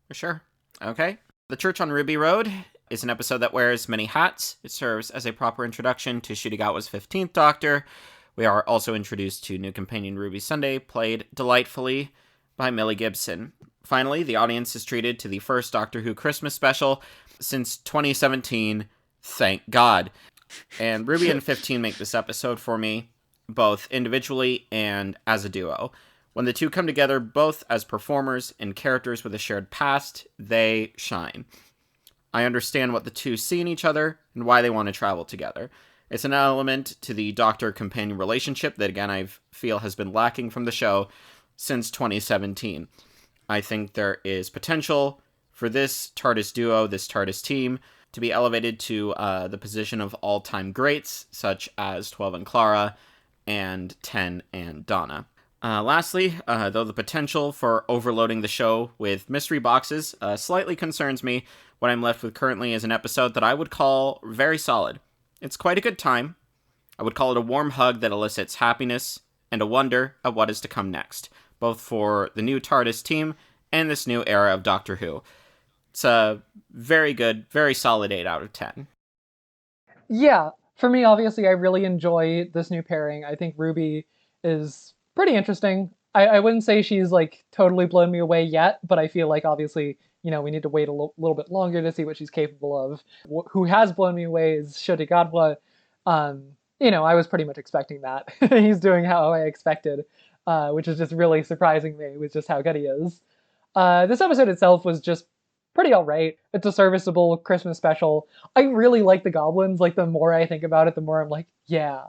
[SPEAKER 2] For sure. Okay. The Church on Ruby Road is an episode that wears many hats. It serves as a proper introduction to Shidogawa's 15th Doctor. We are also introduced to new companion Ruby Sunday, played delightfully by Millie Gibson. Finally, the audience is treated to the first Doctor Who Christmas special since 2017. Thank God. And Ruby and 15 make this episode for me, both individually and as a duo. When the two come together, both as performers and characters with a shared past, they shine. I understand what the two see in each other and why they want to travel together. It's an element to the Doctor-companion relationship that, again, I feel has been lacking from the show since 2017. I think there is potential for this TARDIS duo, this TARDIS team, to be elevated to the position of all-time greats, such as 12 and Clara, and 10 and Donna. Lastly, though the potential for overloading the show with mystery boxes slightly concerns me, what I'm left with currently is an episode that I would call very solid. It's quite a good time. I would call it a warm hug that elicits happiness and a wonder at what is to come next, both for the new TARDIS team and this new era of Doctor Who. It's a very good, very solid 8 out of 10.
[SPEAKER 3] Yeah, for me, obviously, I really enjoy this new pairing. I think Ruby is pretty interesting. I wouldn't say she's like totally blown me away yet, but I feel like obviously, you know, we need to wait a little bit longer to see what she's capable of. Who has blown me away is Shodegadwa. You know, I was pretty much expecting that. He's doing how I expected, which is just really surprising me with just how good he is. This episode itself was just pretty alright. It's a serviceable Christmas special. I really like the goblins. Like, the more I think about it, the more I'm like, yeah,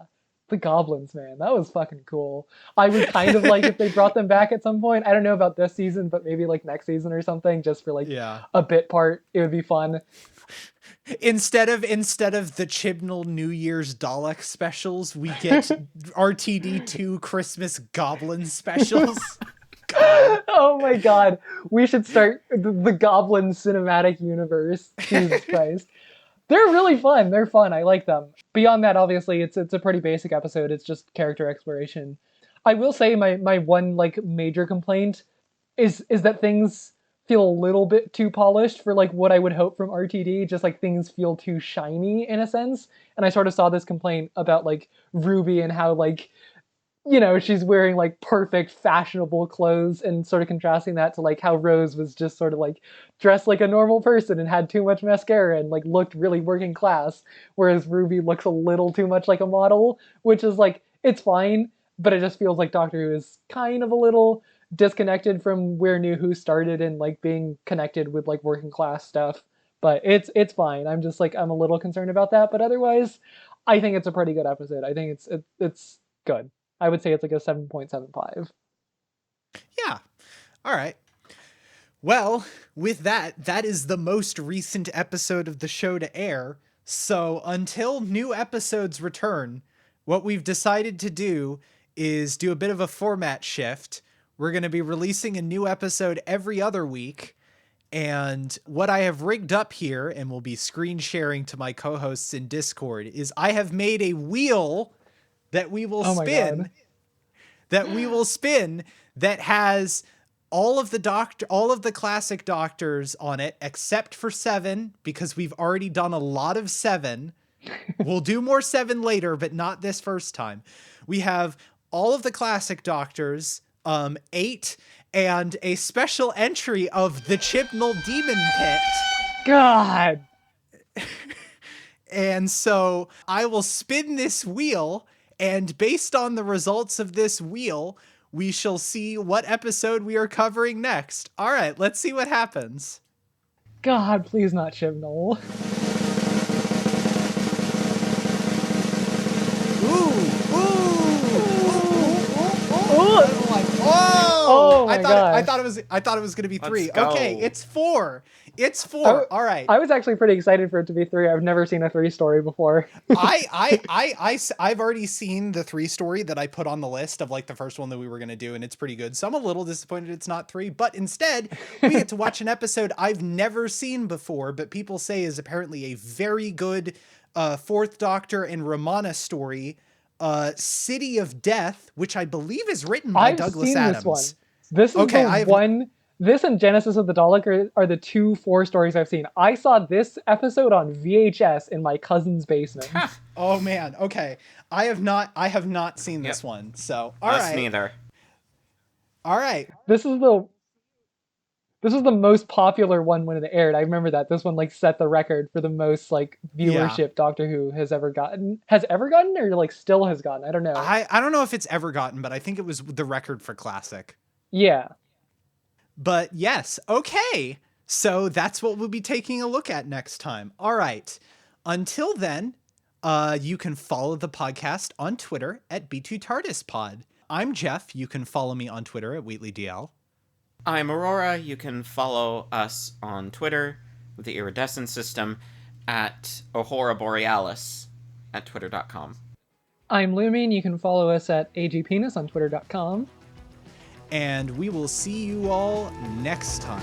[SPEAKER 3] the goblins, man. That was fucking cool. I would kind of like if they brought them back at some point. I don't know about this season, but maybe like next season or something, just for like a bit part. It would be fun.
[SPEAKER 1] Instead of the Chibnall New Year's Dalek specials, we get RTD2 Christmas Goblin specials.
[SPEAKER 3] God. Oh my god. We should start the Goblin cinematic universe. Jesus Christ. They're really fun. They're fun. I like them. Beyond that, obviously, it's a pretty basic episode. It's just character exploration. I will say my one like major complaint is that things feel a little bit too polished for like what I would hope from RTD. Just like things feel too shiny in a sense. And I sort of saw this complaint about like Ruby and how like, you know, she's wearing like perfect fashionable clothes, and sort of contrasting that to like how Rose was just sort of like dressed like a normal person and had too much mascara and like looked really working class, whereas Ruby looks a little too much like a model, which is like, it's fine, but it just feels like Doctor Who is kind of a little disconnected from where New Who started and like being connected with like working class stuff. But it's fine. I'm just like, I'm a little concerned about that, but otherwise I think it's a pretty good episode. I think it's good. I would say it's like a 7.75.
[SPEAKER 1] Yeah. All right. Well, with that is the most recent episode of the show to air. So until new episodes return, what we've decided to do is do a bit of a format shift. We're going to be releasing a new episode every other week. And what I have rigged up here, and will be screen sharing to my co-hosts in Discord, is I have made a wheel that we will
[SPEAKER 3] Oh my God.
[SPEAKER 1] that has all of the classic Doctors on it, except for 7, because we've already done a lot of 7. We'll do more 7 later, but not this first time. We have all of the classic Doctors, 8, and a special entry of the Chibnall Demon Pit.
[SPEAKER 3] God.
[SPEAKER 1] And so I will spin this wheel, and based on the results of this wheel, we shall see what episode we are covering next. All right, let's see what happens.
[SPEAKER 3] God, please not Chibnall.
[SPEAKER 1] Oh,
[SPEAKER 3] my
[SPEAKER 1] I
[SPEAKER 3] gosh.
[SPEAKER 1] thought it was going to be 3.
[SPEAKER 2] Let's go.
[SPEAKER 1] Okay, it's 4. It's 4. All right.
[SPEAKER 3] I was actually pretty excited for it to be 3. I've never seen a 3 story before.
[SPEAKER 1] I've already seen the 3 story that I put on the list of like the first one that we were going to do, and it's pretty good. So I'm a little disappointed it's not 3, but instead we get to watch an episode I've never seen before, but people say is apparently a very good 4th Doctor and Romana story, City of Death, which I believe is written by Douglas Adams.
[SPEAKER 3] This is the one. This and Genesis of the Dalek are the 2 4 stories I've seen. I saw this episode on VHS in my cousin's basement.
[SPEAKER 1] Oh man, okay. I have not seen this one. So all
[SPEAKER 2] Us
[SPEAKER 1] right.
[SPEAKER 2] neither.
[SPEAKER 1] All right.
[SPEAKER 3] This is the most popular one when it aired. I remember that. This one like set the record for the most like viewership Doctor Who has ever gotten. Has ever gotten, or like still has gotten? I don't know.
[SPEAKER 1] I don't know if it's ever gotten, but I think it was the record for classic.
[SPEAKER 3] Yeah.
[SPEAKER 1] But yes, okay. So that's what we'll be taking a look at next time. All right. Until then, you can follow the podcast on Twitter at B2TARDISPod. I'm Geoff. You can follow me on Twitter at WheatleyDL.
[SPEAKER 2] I'm Aurora. You can follow us on Twitter with the Iridescent System at Aurora Borealis at twitter.com.
[SPEAKER 3] I'm Lumion. You can follow us at AGPenis on twitter.com.
[SPEAKER 1] And we will see you all next time.